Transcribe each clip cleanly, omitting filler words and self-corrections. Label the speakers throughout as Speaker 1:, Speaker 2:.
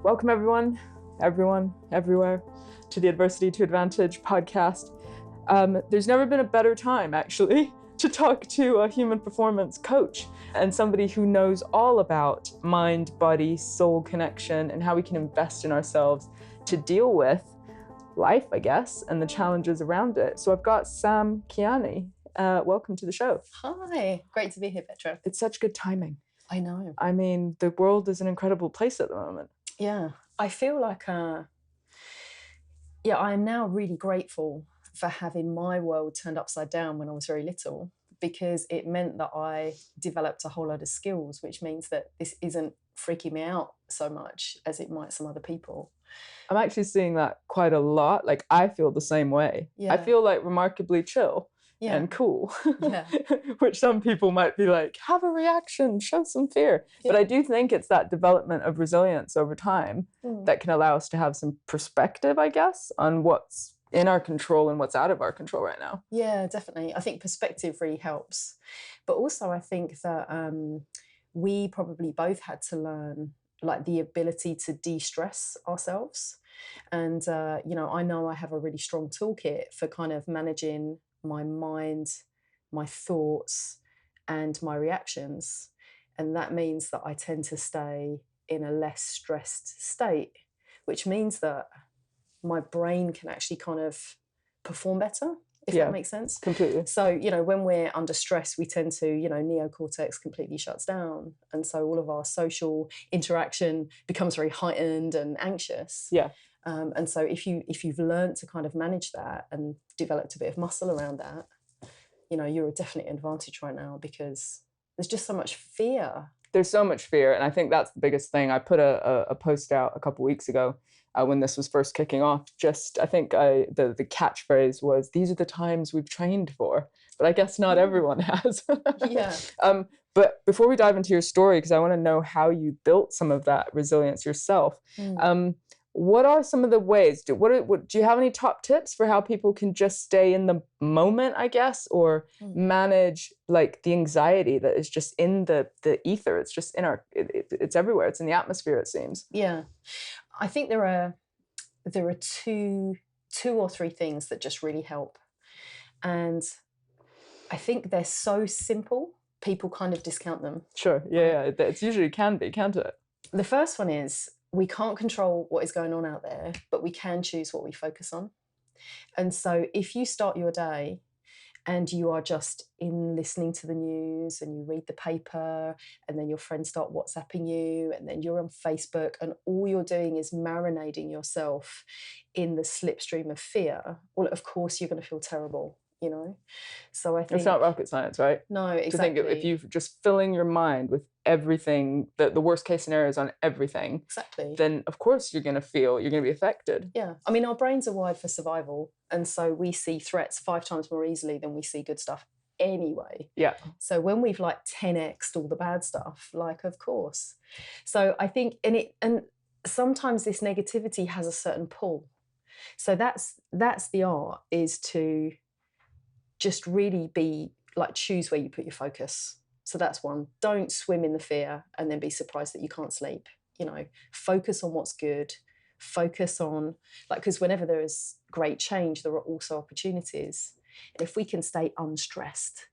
Speaker 1: Welcome everyone, everywhere, to the Adversity to Advantage podcast. There's never been a better time, actually, to talk to a human performance coach and somebody who knows all about mind, body, soul connection and how we can invest in ourselves to deal with life, I guess, and the challenges around it. So I've got Sam Kiani. Welcome to the show.
Speaker 2: Hi, great to be here, Petra.
Speaker 1: It's such good timing.
Speaker 2: I know.
Speaker 1: I mean, the world is an incredible place at the moment.
Speaker 2: Yeah, I feel like, I am now really grateful for having my world turned upside down when I was very little, because it meant that I developed a whole load of skills, which means that this isn't freaking me out so much as it might some other people.
Speaker 1: I'm actually seeing that quite a lot. Like, I feel the same way.
Speaker 2: Yeah.
Speaker 1: I feel like remarkably chill and cool, which some people might be like, have a reaction, show some fear. But I do think it's that development of resilience over time that can allow us to have some perspective, I guess, on what's in our control and what's out of our control right now.
Speaker 2: Yeah, definitely. I think perspective really helps. But also I think that we probably both had to learn like the ability to de-stress ourselves. And, I know I have a really strong toolkit for kind of managing my mind, my thoughts, and my reactions. And that means that I tend to stay in a less stressed state, which means that my brain can actually kind of perform better, if that makes sense.
Speaker 1: Completely.
Speaker 2: So, when we're under stress, we tend to, neocortex completely shuts down. And so all of our social interaction becomes very heightened and anxious.
Speaker 1: Yeah.
Speaker 2: And so if you've learned to kind of manage that and developed a bit of muscle around that, you're definitely an advantage right now, because there's just so much fear.
Speaker 1: There's so much fear. And I think that's the biggest thing. I put a post out a couple weeks ago when this was first kicking off. I think the catchphrase was, these are the times we've trained for. But I guess not everyone has.
Speaker 2: Yeah.
Speaker 1: But before we dive into your story, because I want to know how you built some of that resilience yourself, what are some of the ways? Do you have any top tips for how people can just stay in the moment, I guess, or manage like the anxiety that is just in the ether? It's just in it's everywhere. It's in the atmosphere, it seems.
Speaker 2: Yeah, I think there are two or three things that just really help, and I think they're so simple, people kind of discount them.
Speaker 1: Sure, yeah, it's usually can be, can't it?
Speaker 2: The first one is, we can't control what is going on out there, but we can choose what we focus on. And so if you start your day and you are just in listening to the news and you read the paper and then your friends start WhatsApping you and then you're on Facebook and all you're doing is marinating yourself in the slipstream of fear, well, of course you're going to feel terrible. So I think
Speaker 1: it's not rocket science, right?
Speaker 2: No, exactly.
Speaker 1: To think if you're just filling your mind with everything, the worst case scenarios on everything,
Speaker 2: exactly,
Speaker 1: then of course you're going to be affected.
Speaker 2: Yeah, I mean, our brains are wired for survival, and so we see threats 5 times more easily than we see good stuff anyway.
Speaker 1: Yeah.
Speaker 2: So when we've like 10x'd all the bad stuff, like, of course. So I think, and sometimes this negativity has a certain pull. So that's the art, is to just really be like, choose where you put your focus. So that's one. Don't swim in the fear and then be surprised that you can't sleep. Focus on what's good. Focus on, like, because whenever there is great change, there are also opportunities. And if we can stay unstressed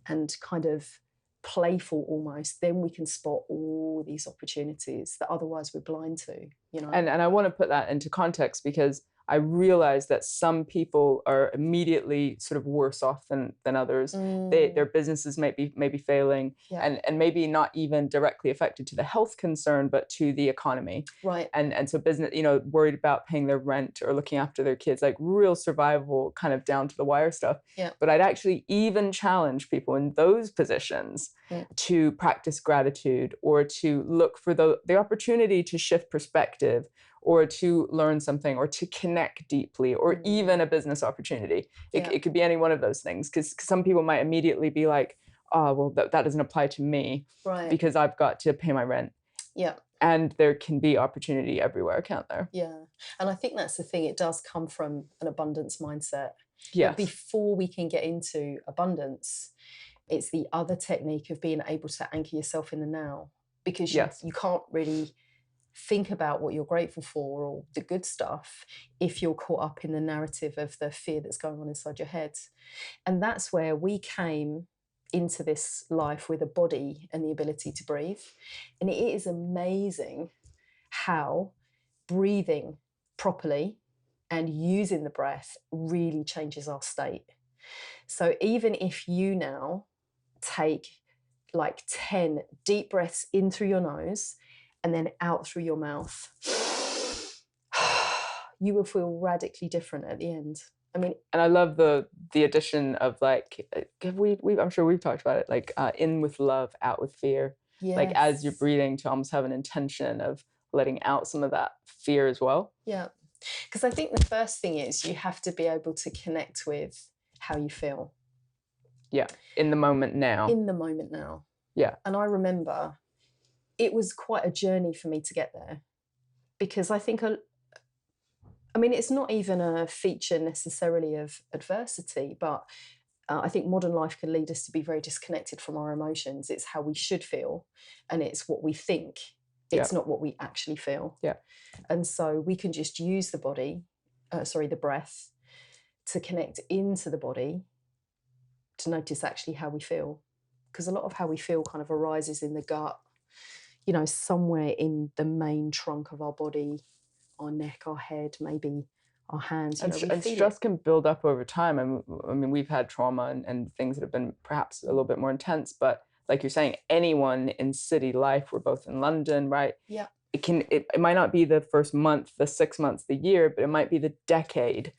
Speaker 2: and kind of playful almost, then we can spot all these opportunities that otherwise we're blind to.
Speaker 1: And I want to put that into context, because I realize that some people are immediately sort of worse off than others. Their businesses may be failing, and maybe not even directly affected to the health concern, but to the economy.
Speaker 2: Right.
Speaker 1: And so business, worried about paying their rent or looking after their kids, like real survival, kind of down to the wire stuff.
Speaker 2: Yeah.
Speaker 1: But I'd actually even challenge people in those positions to practice gratitude, or to look for the opportunity to shift perspective, or to learn something, or to connect deeply, or even a business opportunity. It could be any one of those things, because some people might immediately be like, oh, well, that doesn't apply to me,
Speaker 2: right,
Speaker 1: because I've got to pay my rent.
Speaker 2: Yeah.
Speaker 1: And there can be opportunity everywhere, can't there?
Speaker 2: Yeah. And I think that's the thing. It does come from an abundance mindset.
Speaker 1: Yes.
Speaker 2: But before we can get into abundance, it's the other technique of being able to anchor yourself in the now, because you can't really think about what you're grateful for or the good stuff if you're caught up in the narrative of the fear that's going on inside your head. And that's where we came into this life with a body and the ability to breathe. And it is amazing how breathing properly and using the breath really changes our state. So even if you now take like 10 deep breaths in through your nose and then out through your mouth, you will feel radically different at the end. I mean,
Speaker 1: and I love the addition of like, I'm sure we've talked about it, like in with love, out with fear.
Speaker 2: yes.
Speaker 1: Like as you're breathing, to almost have an intention of letting out some of that fear as well.
Speaker 2: Yeah. Because I think the first thing is you have to be able to connect with how you feel.
Speaker 1: Yeah. In the moment now.
Speaker 2: In the moment now.
Speaker 1: Yeah.
Speaker 2: And I remember it was quite a journey for me to get there, because I think, I mean, it's not even a feature necessarily of adversity, but I think modern life can lead us to be very disconnected from our emotions. It's how we should feel, and it's what we think. It's not what we actually feel.
Speaker 1: Yeah.
Speaker 2: And so we can just use the body, the breath, to connect into the body, to notice actually how we feel. Because a lot of how we feel kind of arises in the gut, you know, somewhere in the main trunk of our body, our neck, our head, maybe our hands.
Speaker 1: And stress can build up over time. I mean, we've had trauma and things that have been perhaps a little bit more intense, but like you're saying, anyone in city life, we're both in London, right?
Speaker 2: Yeah.
Speaker 1: It might not be the first month, the 6 months, the year, but it might be the decade.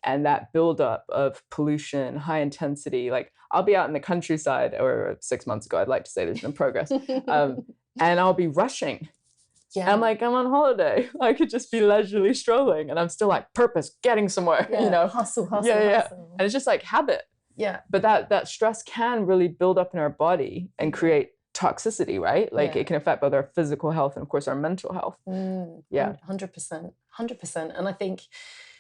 Speaker 1: And that buildup of pollution, high intensity, like I'll be out in the countryside, or 6 months ago, I'd like to say there's been progress, and I'll be rushing. Yeah. I'm like, I'm on holiday. I could just be leisurely strolling, and I'm still like, purpose, getting somewhere, you know?
Speaker 2: Hustle.
Speaker 1: Yeah. And it's just like habit.
Speaker 2: Yeah.
Speaker 1: But that stress can really build up in our body and create toxicity, right? Like it can affect both our physical health and, of course, our mental health.
Speaker 2: Yeah. 100%. And I think,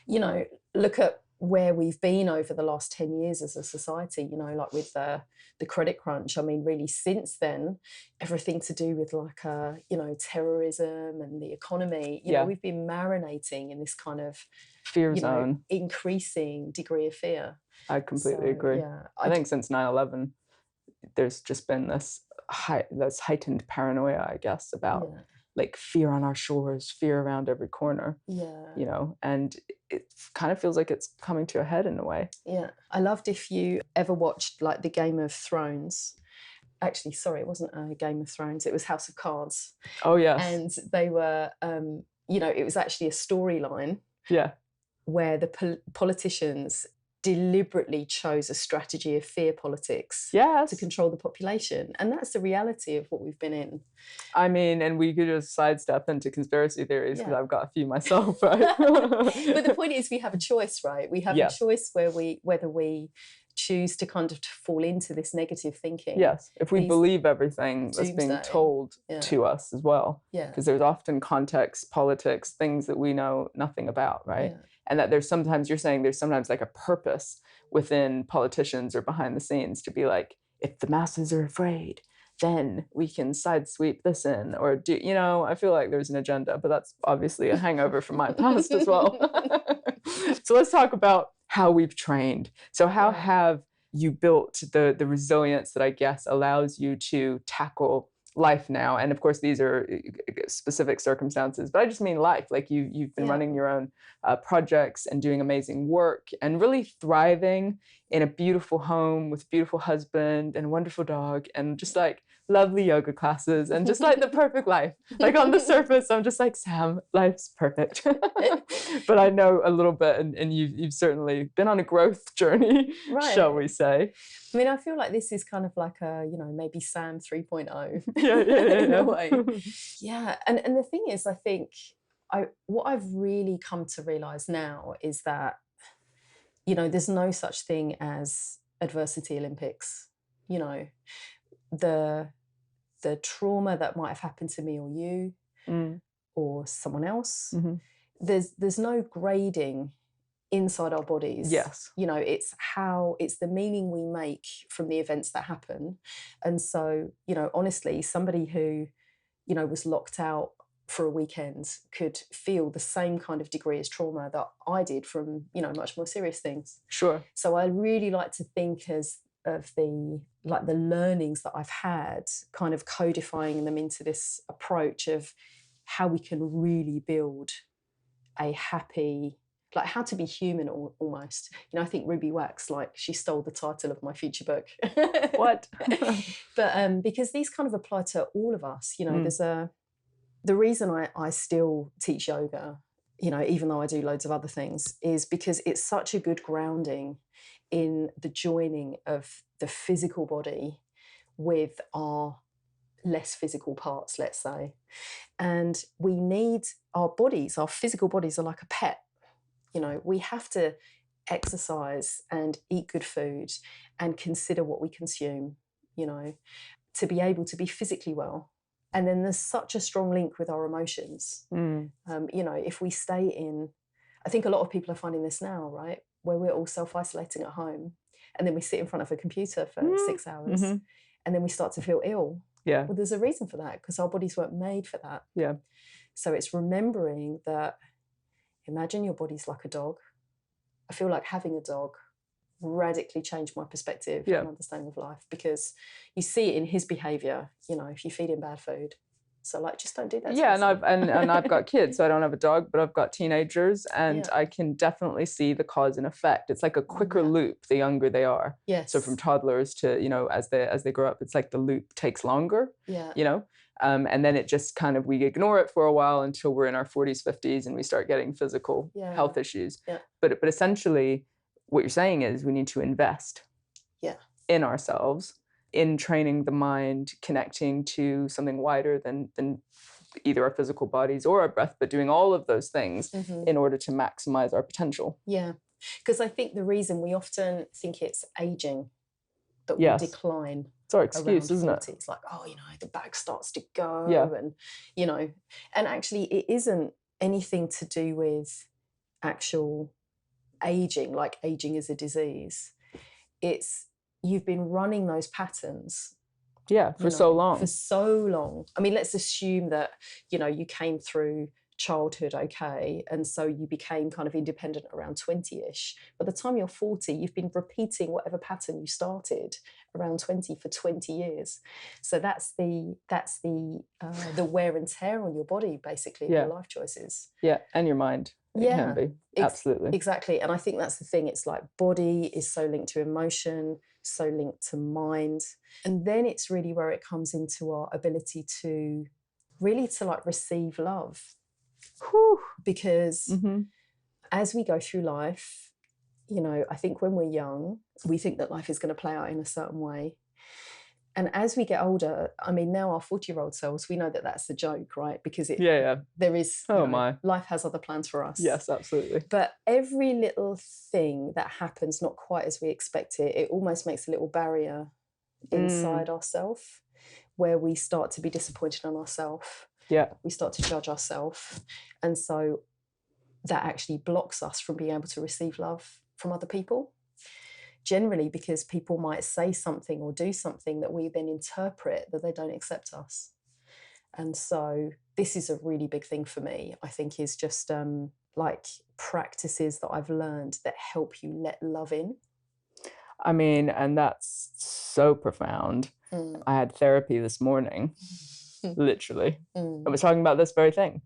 Speaker 2: you know, look at where we've been over the last 10 years as a society, you know, like with the credit crunch. I mean, really since then, everything to do with like, you know, terrorism and the economy, you know, we've been marinating in this kind of
Speaker 1: fear zone,
Speaker 2: increasing degree of fear.
Speaker 1: I completely agree. Yeah, I think since 9/11, there's just been this heightened paranoia, I guess, about like fear on our shores, fear around every corner.
Speaker 2: Yeah.
Speaker 1: You know, and it kind of feels like it's coming to a head in a way.
Speaker 2: Yeah. I loved if you ever watched like the Game of Thrones. Actually, sorry, it wasn't a Game of Thrones. It was House of Cards.
Speaker 1: Oh, yes.
Speaker 2: And they were, you know, it was actually a storyline.
Speaker 1: Yeah.
Speaker 2: Where the politicians deliberately chose a strategy of fear politics to control the population. And that's the reality of what we've been in.
Speaker 1: I mean, and we could just sidestep into conspiracy theories, because I've got a few myself, right?
Speaker 2: But the point is, we have a choice, right? We have a choice whether we choose to kind of fall into this negative thinking.
Speaker 1: Yes, if we believe everything that's being told to us as well.
Speaker 2: Yeah.
Speaker 1: Because there's often context, politics, things that we know nothing about, right? Yeah. And that there's sometimes, you're saying there's sometimes like a purpose within politicians or behind the scenes to be like, if the masses are afraid, then we can sidesweep this in, or do, you know, I feel like there's an agenda, but that's obviously a hangover from my past as well. So let's talk about how we've trained. So how have you built the resilience that I guess allows you to tackle life now? And of course, these are specific circumstances, but I just mean life. Like you've been running your own projects and doing amazing work and really thriving in a beautiful home with a beautiful husband and a wonderful dog and just like lovely yoga classes and just like the perfect life. Like on the surface, I'm just like, Sam, life's perfect. But I know a little bit, and you've certainly been on a growth journey, shall we say.
Speaker 2: I mean, I feel like this is kind of like a, you know, maybe Sam 3.0
Speaker 1: yeah.
Speaker 2: in a way. Yeah. And the thing is, I think what I've really come to realize now is that, you know, there's no such thing as adversity Olympics. You know, the trauma that might have happened to me or you or someone else, there's no grading inside our bodies.
Speaker 1: Yes.
Speaker 2: You know, it's the meaning we make from the events that happen. And so, you know, honestly, somebody who, you know, was locked out for a weekend could feel the same kind of degree as trauma that I did from, much more serious things.
Speaker 1: Sure.
Speaker 2: So I really like to think of the learnings that I've had, kind of codifying them into this approach of how we can really build a happy, like how to be human almost. I think Ruby Wax, like, she stole the title of my future book.
Speaker 1: What?
Speaker 2: But because these kind of apply to all of us, the reason I still teach yoga, even though I do loads of other things, is because it's such a good grounding in the joining of the physical body with our less physical parts, let's say. And we need our bodies, our physical bodies are like a pet. We have to exercise and eat good food and consider what we consume, to be able to be physically well. And then there's such a strong link with our emotions. If we stay in, I think a lot of people are finding this now, right? Where we're all self-isolating at home, and then we sit in front of a computer for 6 hours, and then we start to feel ill.
Speaker 1: Yeah.
Speaker 2: Well, there's a reason for that, because our bodies weren't made for that.
Speaker 1: Yeah.
Speaker 2: So it's remembering that, imagine your body's like a dog. I feel like having a dog radically changed my perspective and understanding of life, because you see it in his behavior, if you feed him bad food. So, like, just don't do that.
Speaker 1: Yeah, and I've got kids, so I don't have a dog, but I've got teenagers, and I can definitely see the cause and effect. It's like a quicker loop the younger they are.
Speaker 2: Yes.
Speaker 1: So from toddlers to, as they grow up, it's like the loop takes longer.
Speaker 2: Yeah.
Speaker 1: And then it just kind of, we ignore it for a while until we're in our 40s, 50s, and we start getting physical health issues.
Speaker 2: Yeah.
Speaker 1: But essentially, what you're saying is we need to invest in ourselves, in training the mind, connecting to something wider than either our physical bodies or our breath, but doing all of those things in order to maximize our potential.
Speaker 2: Yeah, because I think the reason we often think it's aging that we decline.
Speaker 1: It's our excuse, isn't it?
Speaker 2: It's like, the back starts to go, and and actually it isn't anything to do with actual aging, like aging is a disease. It's you've been running those patterns
Speaker 1: for so long.
Speaker 2: For so long. I mean, let's assume that, you came through childhood okay, and so you became kind of independent around 20-ish. By the time you're 40, you've been repeating whatever pattern you started around 20 for 20 years. So that's the wear and tear on your body, basically, your life choices.
Speaker 1: Yeah, and your mind. It can be. Absolutely.
Speaker 2: Exactly. And I think that's the thing. It's like body is so linked to emotion, so linked to mind. And then it's really where it comes into our ability to really like receive love.
Speaker 1: Whew.
Speaker 2: Because as we go through life, I think when we're young, we think that life is going to play out in a certain way. And as we get older, I mean, now our 40-year-old selves, we know that that's the joke, right? Because there is, life has other plans for us.
Speaker 1: Yes, absolutely.
Speaker 2: But every little thing that happens not quite as we expect it, it almost makes a little barrier inside ourselves where we start to be disappointed in ourselves.
Speaker 1: Yeah.
Speaker 2: We start to judge ourselves. And so that actually blocks us from being able to receive love from other people. Generally because people might say something or do something that we then interpret that they don't accept us. And so this is a really big thing for me, I think, is just like practices that I've learned that help you let love in.
Speaker 1: I mean, and that's so profound. I had therapy this morning, literally. I was talking about this very thing.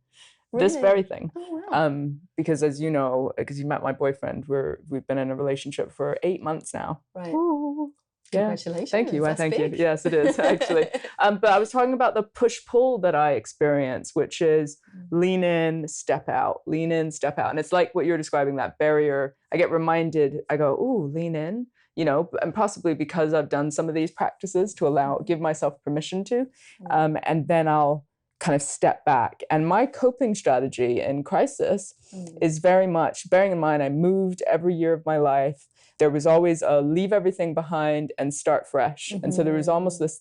Speaker 1: Really? This very thing.
Speaker 2: Oh, wow.
Speaker 1: Because as you know, because you met my boyfriend, we've been in a relationship for 8 months now.
Speaker 2: Right.
Speaker 1: Ooh.
Speaker 2: Congratulations.
Speaker 1: Thank you.
Speaker 2: That's
Speaker 1: thank
Speaker 2: big.
Speaker 1: you. Yes, it is actually. But I was talking about the push-pull that I experience, which is lean in, step out, lean in, step out. And it's like what you're describing, that barrier. I get reminded, I go, ooh, lean in, and possibly because I've done some of these practices to give myself permission to, and then I'll kind of step back. And my coping strategy in crisis is very much, bearing in mind I moved every year of my life, there was always a leave everything behind and start fresh. And so there was almost this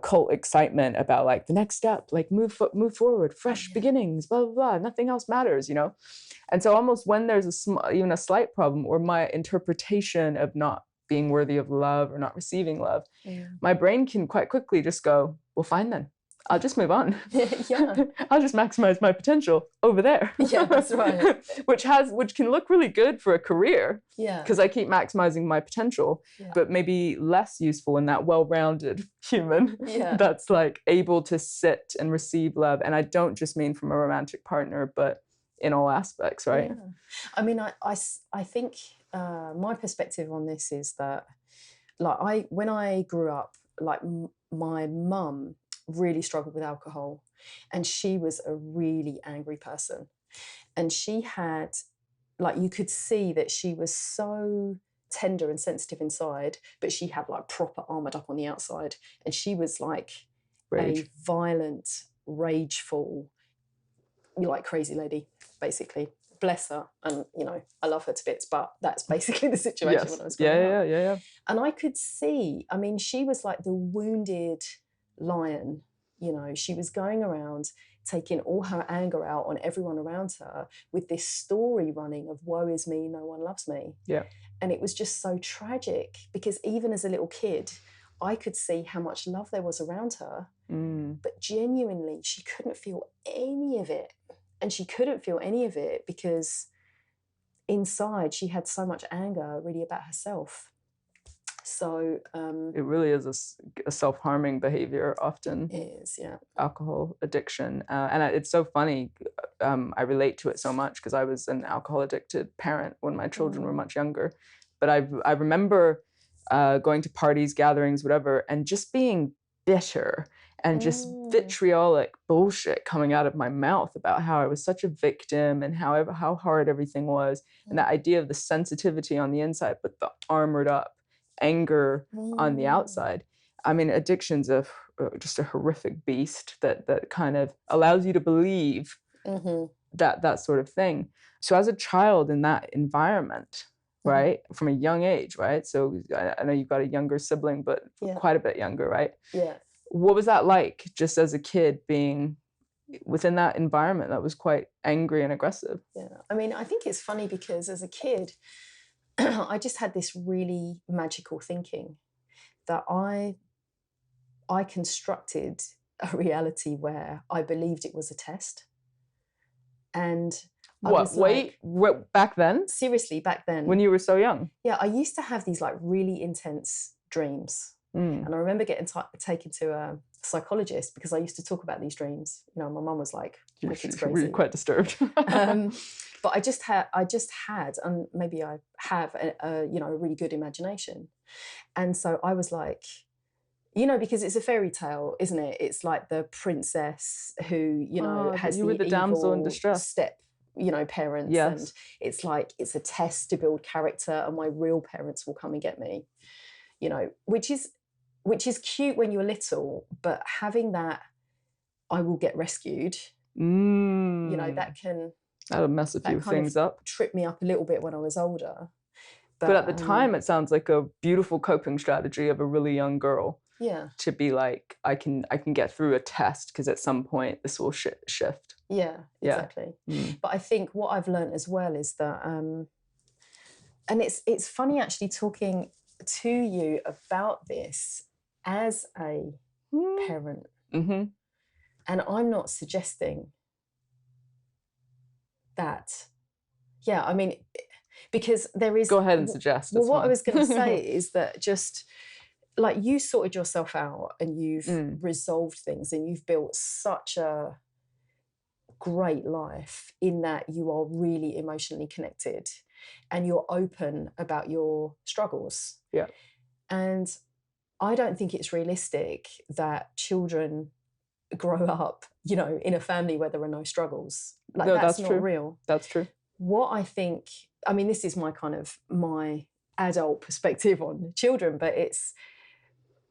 Speaker 1: cult excitement about like the next step, like move forward, fresh beginnings, blah, blah, blah, nothing else matters, And so almost when there's even a slight problem or my interpretation of not being worthy of love or not receiving love, my brain can quite quickly just go, well, fine then. I'll just move on.
Speaker 2: Yeah.
Speaker 1: I'll just maximize my potential over there.
Speaker 2: Yeah, that's right.
Speaker 1: which can look really good for a career.
Speaker 2: Yeah.
Speaker 1: Because I keep maximizing my potential, but maybe less useful in that well-rounded human that's like able to sit and receive love. And I don't just mean from a romantic partner, but in all aspects, right?
Speaker 2: Yeah. I mean, I think my perspective on this is that, like, when I grew up, like, my mum really struggled with alcohol, and she was a really angry person, and she had, like, you could see that she was so tender and sensitive inside, but she had like proper armored up on the outside, and she was like a violent, rageful, like, crazy lady, basically. Bless her, and I love her to bits, but that's basically the situation when I was growing up.
Speaker 1: Yeah.
Speaker 2: And I could see, I mean, she was like the wounded lion. She was going around taking all her anger out on everyone around her with this story running of woe is me, no one loves me.
Speaker 1: Yeah.
Speaker 2: And it was just so tragic, because even as a little kid, I could see how much love there was around her, but genuinely she couldn't feel any of it. And she couldn't feel any of it because inside she had so much anger really about herself. So
Speaker 1: it really is a self-harming behavior often.
Speaker 2: It is, yeah.
Speaker 1: Alcohol addiction. And it's so funny. I relate to it so much because I was an alcohol addicted parent when my children were much younger. But I remember going to parties, gatherings, whatever, and just being bitter and just vitriolic bullshit coming out of my mouth about how I was such a victim and how hard everything was. And that idea of the sensitivity on the inside, but the armored up anger on the outside. I mean, addiction's just a horrific beast that kind of allows you to believe that sort of thing. So as a child in that environment, right, from a young age, right? So I know you've got a younger sibling, but quite a bit younger, right?
Speaker 2: Yeah.
Speaker 1: What was that like, just as a kid, being within that environment that was quite angry and aggressive?
Speaker 2: Yeah. I mean, I think it's funny because as a kid, I just had this really magical thinking that I constructed a reality where I believed it was a test. And
Speaker 1: back then?
Speaker 2: Seriously, back then.
Speaker 1: When you were so young?
Speaker 2: Yeah, I used to have these like really intense dreams. And I remember getting taken to a psychologist because I used to talk about these dreams. My mum was like, "It's crazy."
Speaker 1: Were you quite disturbed?
Speaker 2: But I just had, and maybe I have a really good imagination. And so I was like, because it's a fairy tale, isn't it? It's like the princess who, has
Speaker 1: the damsel in distress
Speaker 2: step, parents.
Speaker 1: Yes.
Speaker 2: And it's like, it's a test to build character, and my real parents will come and get me, which is cute when you're little, but having that, I will get rescued, that'll
Speaker 1: mess a few things up.
Speaker 2: Trip me up a little bit when I was older.
Speaker 1: But at the time, it sounds like a beautiful coping strategy of a really young girl.
Speaker 2: Yeah.
Speaker 1: To be like, I can get through a test because at some point this will shift.
Speaker 2: Yeah, exactly. But I think what I've learned as well is that, and it's funny actually talking to you about this as a parent. And I'm not suggesting that, I mean, because there is...
Speaker 1: Go ahead and suggest.
Speaker 2: Well, what I was going to say is that just, like, you sorted yourself out and you've resolved things and you've built such a great life in that you are really emotionally connected and you're open about your struggles.
Speaker 1: Yeah.
Speaker 2: And I don't think it's realistic that children grow up, in a family where there are no struggles. Like, no, that's not
Speaker 1: true.
Speaker 2: Real.
Speaker 1: That's true.
Speaker 2: What I think, I mean, this is my adult perspective on children, but it's,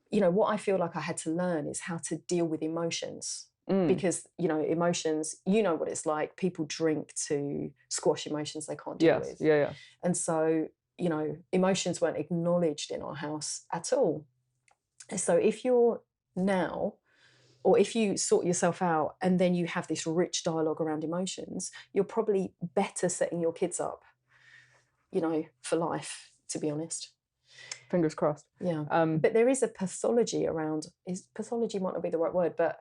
Speaker 2: what I feel like I had to learn is how to deal with emotions. Because, emotions, what it's like. People drink to squash emotions they can't deal with.
Speaker 1: Yeah.
Speaker 2: And so, emotions weren't acknowledged in our house at all. And so if you're now, or if you sort yourself out and then you have this rich dialogue around emotions, you're probably better setting your kids up, for life, to be honest.
Speaker 1: Fingers crossed.
Speaker 2: Yeah. But there is a pathology around, pathology might not be the right word, but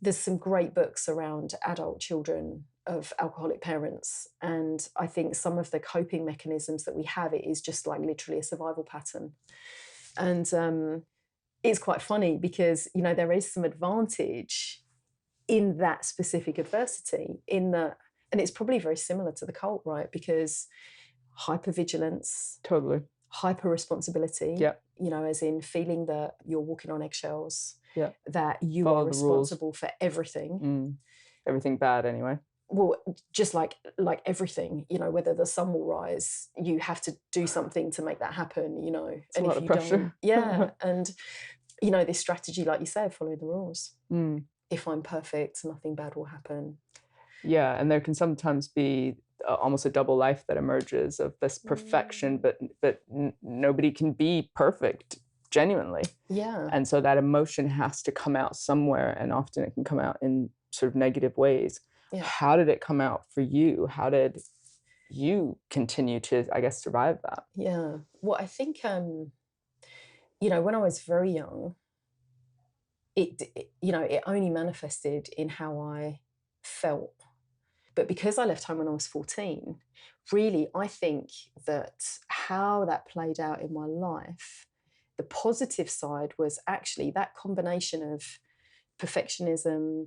Speaker 2: there's some great books around adult children of alcoholic parents. And I think some of the coping mechanisms that we have, it is just like literally a survival pattern. And it's quite funny because, you know, there is some advantage in that specific adversity, in that, and it's probably very similar to the cult, right? Because hypervigilance,
Speaker 1: Totally.
Speaker 2: hyper responsibility,
Speaker 1: Yeah.
Speaker 2: you know, as in feeling that you're walking on eggshells,
Speaker 1: Yeah.
Speaker 2: that you
Speaker 1: Follow
Speaker 2: are
Speaker 1: the rules.
Speaker 2: responsible for everything.
Speaker 1: Everything bad anyway.
Speaker 2: Well, just like everything, you know, whether the sun will rise, you have to do something to make that happen, you know.
Speaker 1: It's
Speaker 2: and
Speaker 1: a lot
Speaker 2: if
Speaker 1: of
Speaker 2: you
Speaker 1: pressure.
Speaker 2: don't, yeah. And, you know, this strategy, like you said, following the rules. If I'm perfect, nothing bad will happen.
Speaker 1: Yeah, and there can sometimes be almost a double life that emerges of this perfection, but nobody can be perfect genuinely.
Speaker 2: Yeah.
Speaker 1: And so that emotion has to come out somewhere, and often it can come out in sort of negative ways.
Speaker 2: Yeah.
Speaker 1: How did it come out for you? How did you continue to, I guess, survive that?
Speaker 2: Yeah. Well, I think, you know, when I was very young, it you know, it only manifested in how I felt. But because I left home when I was 14, really, I think that how that played out in my life, the positive side was actually that combination of perfectionism,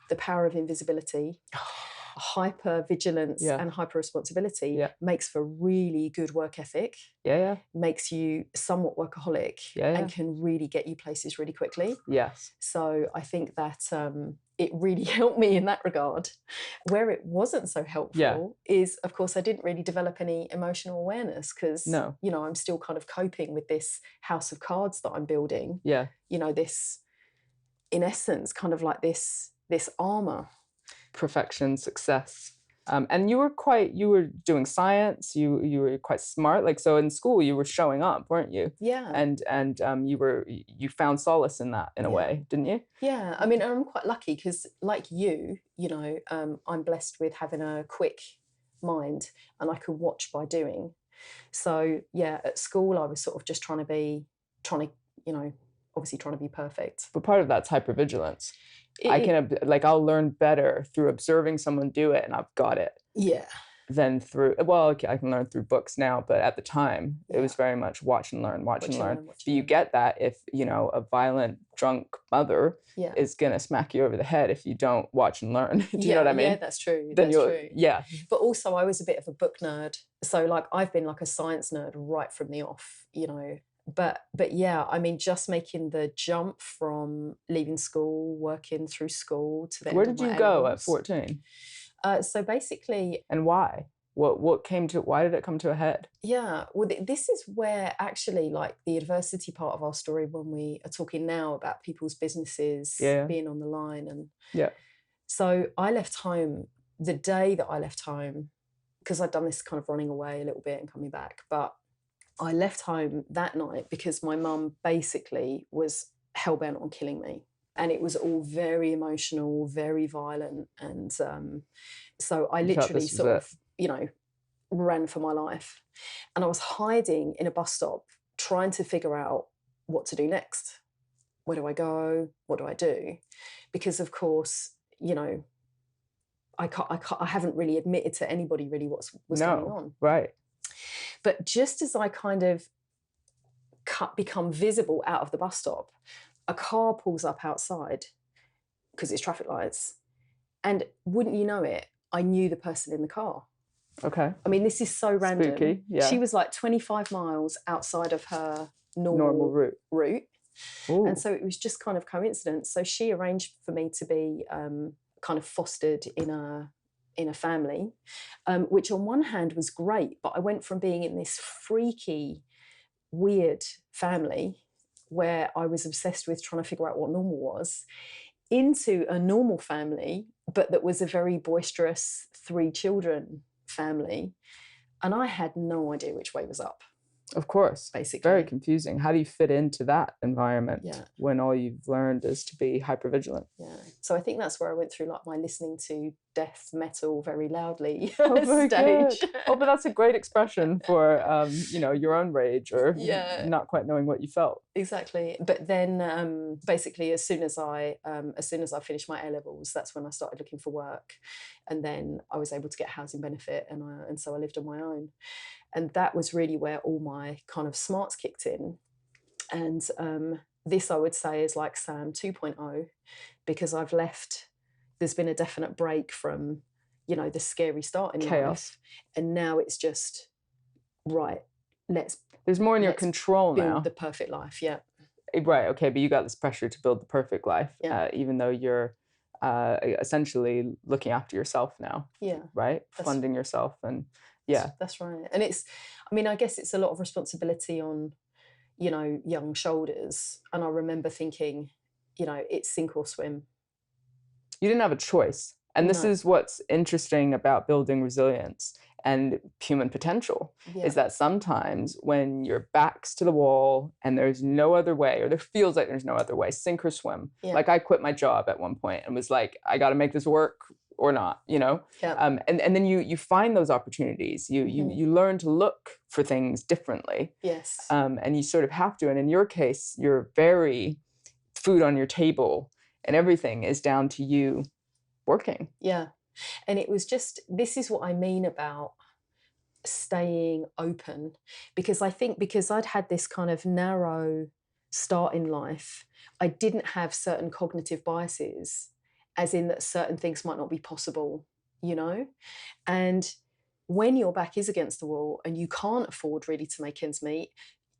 Speaker 2: the power of invisibility, hyper vigilance, and hyper responsibility makes for really good work ethic. Makes you somewhat workaholic and can really get you places really quickly.
Speaker 1: Yes.
Speaker 2: So I think that it really helped me in that regard. Where it wasn't so helpful is, of course, I didn't really develop any emotional awareness because, you know, I'm still kind of coping with this house of cards that I'm building.
Speaker 1: Yeah.
Speaker 2: You know, this, in essence, kind of like this armor.
Speaker 1: Perfection, success. And you were doing science, you were quite smart. Like, so in school you were showing up, weren't you?
Speaker 2: Yeah.
Speaker 1: And you found solace in that in a way, didn't you?
Speaker 2: Yeah. I mean, I'm quite lucky because, like you know, I'm blessed with having a quick mind and I can watch by doing. So yeah, at school I was sort of just trying to, you know, obviously trying to be perfect.
Speaker 1: But part of that's hypervigilance. I'll learn better through observing someone do it and I've got it.
Speaker 2: Yeah.
Speaker 1: Than through, well, okay, I can learn through books now, but at the time it was very much watch and learn. But you get that if, you know, a violent, drunk mother is going to smack you over the head if you don't watch and learn. Do you know what I mean?
Speaker 2: Yeah, that's true.
Speaker 1: That's true. Yeah.
Speaker 2: But also I was a bit of a book nerd. So like I've been like a science nerd right from the off, you know. But yeah, I mean, just making the jump from leaving school, working through school to the
Speaker 1: Where did you go at 14?
Speaker 2: So basically,
Speaker 1: and why? Why did it come to a head?
Speaker 2: Yeah, well, this is where actually, like, the adversity part of our story, when we are talking now about people's businesses being on the line, and so I left home the day that I left home, because I'd done this kind of running away a little bit and coming back, but I left home that night because my mum basically was hellbent on killing me. And it was all very emotional, very violent. And so I literally sort of, you know, ran for my life. And I was hiding in a bus stop trying to figure out what to do next. Where do I go? What do I do? Because, of course, you know, I haven't really admitted to anybody really what was going on.
Speaker 1: Right.
Speaker 2: But just as I kind of become visible out of the bus stop, a car pulls up outside because it's traffic lights. And wouldn't you know it, I knew the person in the car.
Speaker 1: Okay.
Speaker 2: I mean, this is so random.
Speaker 1: Spooky, yeah.
Speaker 2: She was like 25 miles outside of her
Speaker 1: normal route.
Speaker 2: Ooh. And so it was just kind of coincidence. So she arranged for me to be kind of fostered in a family, which on one hand was great, but I went from being in this freaky, weird family where I was obsessed with trying to figure out what normal was, into a normal family, but that was a very boisterous 3 children family. And I had no idea which way was up.
Speaker 1: Of course.
Speaker 2: basically.
Speaker 1: Very confusing. How do you fit into that environment
Speaker 2: Yeah.
Speaker 1: when all you've learned is to be hypervigilant?
Speaker 2: Yeah. So I think that's where I went through like my listening to death metal very loudly
Speaker 1: Oh, very
Speaker 2: stage.
Speaker 1: good. Oh, but that's a great expression for, your own rage or
Speaker 2: Yeah.
Speaker 1: not quite knowing what you felt.
Speaker 2: Exactly. But then basically as soon as I finished my A levels, that's when I started looking for work. And then I was able to get housing benefit, and so I lived on my own. And that was really where all my kind of smarts kicked in. And this I would say is like Sam 2.0, because there's been a definite break from, the scary start in
Speaker 1: Chaos.
Speaker 2: life. And now it's just, right,
Speaker 1: There's more in your
Speaker 2: let's
Speaker 1: control
Speaker 2: build
Speaker 1: now.
Speaker 2: the perfect life. Yeah.
Speaker 1: Right. Okay. But you got this pressure to build the perfect life,
Speaker 2: Yeah.
Speaker 1: even though you're essentially looking after yourself now.
Speaker 2: Yeah.
Speaker 1: Right. Funding yourself. And yeah.
Speaker 2: That's right. And I guess it's a lot of responsibility on, young shoulders. And I remember thinking, it's sink or swim.
Speaker 1: You didn't have a choice. And this
Speaker 2: No.
Speaker 1: is what's interesting about building resilience and human potential, is that sometimes when your back's to the wall and there's no other way, or there feels like there's no other way, sink or swim.
Speaker 2: Yeah.
Speaker 1: Like I quit my job at one point and was like, I got to make this work or not,
Speaker 2: Yeah.
Speaker 1: and then you find those opportunities. You learn to look for things differently.
Speaker 2: Yes.
Speaker 1: And you sort of have to. And in your case, you're very food on your table and everything is down to you working.
Speaker 2: Yeah. And it was just, this is what I mean about staying open, because I think because I'd had this kind of narrow start in life, I didn't have certain cognitive biases, as in that certain things might not be possible, and when your back is against the wall and you can't afford really to make ends meet,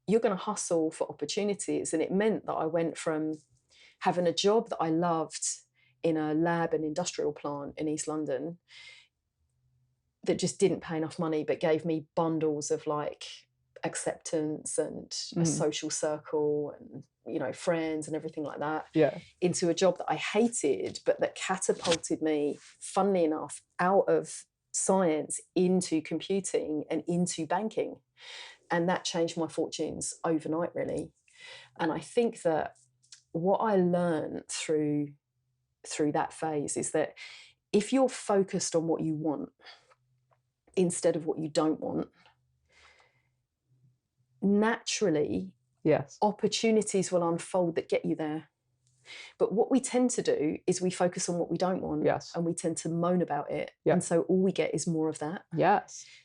Speaker 2: you're going to hustle for opportunities. And it meant that I went from having a job that I loved in a lab and industrial plant in East London that just didn't pay enough money but gave me bundles of like acceptance and a social circle and friends and everything like that, into a job that I hated but that catapulted me, funnily enough, out of science into computing and into banking. And that changed my fortunes overnight, really. And I think that what I learned through that phase is that if you're focused on what you want instead of what you don't want, naturally, opportunities will unfold that get you there. But what we tend to do is we focus on what we don't want, and we tend to moan about it. And so all we get is more of that.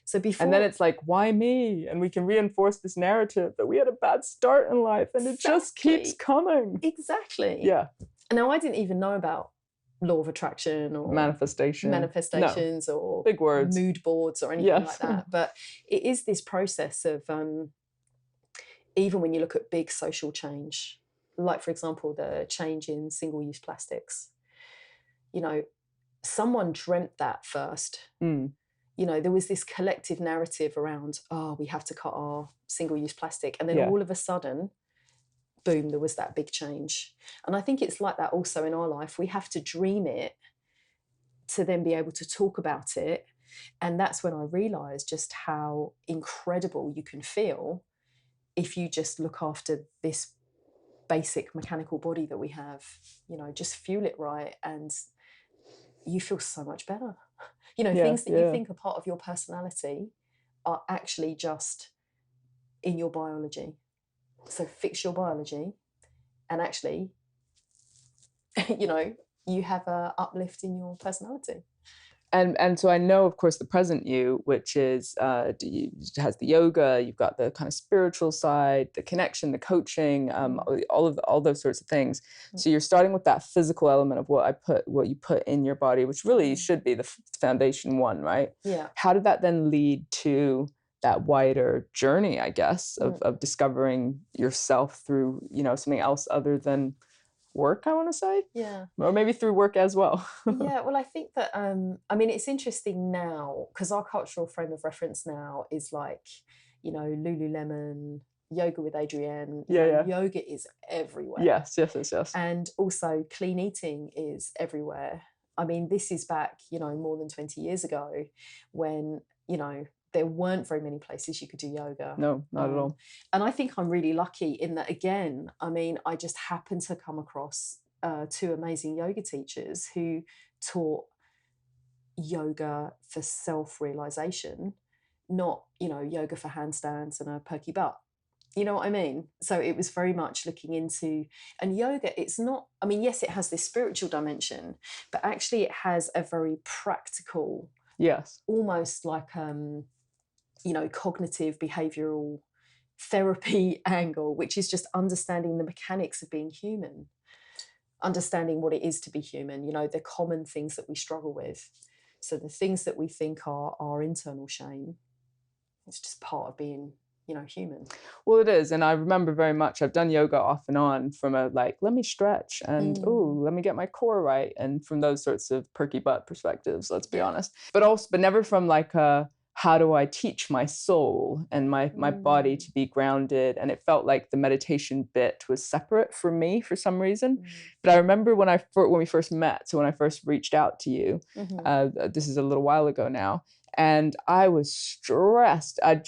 Speaker 2: So
Speaker 1: and then it's like, why me? And we can reinforce this narrative that we had a bad start in life and it just keeps coming.
Speaker 2: Exactly.
Speaker 1: Yeah.
Speaker 2: And now I didn't even know about law of attraction or
Speaker 1: manifestations
Speaker 2: or
Speaker 1: big words,
Speaker 2: mood boards or anything like that. But it is this process of even when you look at big social change, like, for example, the change in single-use plastics, someone dreamt that first. There was this collective narrative around, we have to cut our single-use plastic. And then all of a sudden, boom, there was that big change. And I think it's like that also in our life. We have to dream it to then be able to talk about it. And that's when I realised just how incredible you can feel if you just look after this basic mechanical body that we have, just fuel it right, and you feel so much better. Things that you think are part of your personality are actually just in your biology. So fix your biology, and actually, you have a uplift in your personality.
Speaker 1: And so I know, of course, the present you, which is has the yoga, you've got the kind of spiritual side, the connection, the coaching, all those sorts of things. So you're starting with that physical element of what you put in your body, which really should be the foundation one, right?
Speaker 2: Yeah.
Speaker 1: How did that then lead to that wider journey, I guess, of discovering yourself through, something else other than work, I want to say?
Speaker 2: Yeah.
Speaker 1: Or maybe through work as well.
Speaker 2: Yeah, well, I think that, it's interesting now, because our cultural frame of reference now is like, Lululemon, yoga with Adrienne. Yoga is everywhere.
Speaker 1: Yes.
Speaker 2: And also clean eating is everywhere. This is back, more than 20 years ago when, there weren't very many places you could do yoga.
Speaker 1: No, not at all.
Speaker 2: And I think I'm really lucky in that, again, I mean, I just happened to come across 2 amazing yoga teachers who taught yoga for self-realization, not, you know, yoga for handstands and a perky butt. You know what I mean? So it was very much looking into, and yoga, it's not, I mean, yes, it has this spiritual dimension, but actually it has a very practical,
Speaker 1: yes,
Speaker 2: almost like, you know, cognitive behavioral therapy angle, which is just understanding the mechanics of being human, understanding what it is to be human, you know, the common things that we struggle with. So the things that we think are our internal shame, it's just part of being, you know, human.
Speaker 1: Well, it is. And I remember very much, I've done yoga off and on from a like, let me stretch and let me get my core right. And from those sorts of perky butt perspectives, let's be honest. But never from like a, how do I teach my soul and my body to be grounded? And it felt like the meditation bit was separate for me for some reason. But I remember when we first met, so when I first reached out to you, this is a little while ago now, and I was stressed. I'd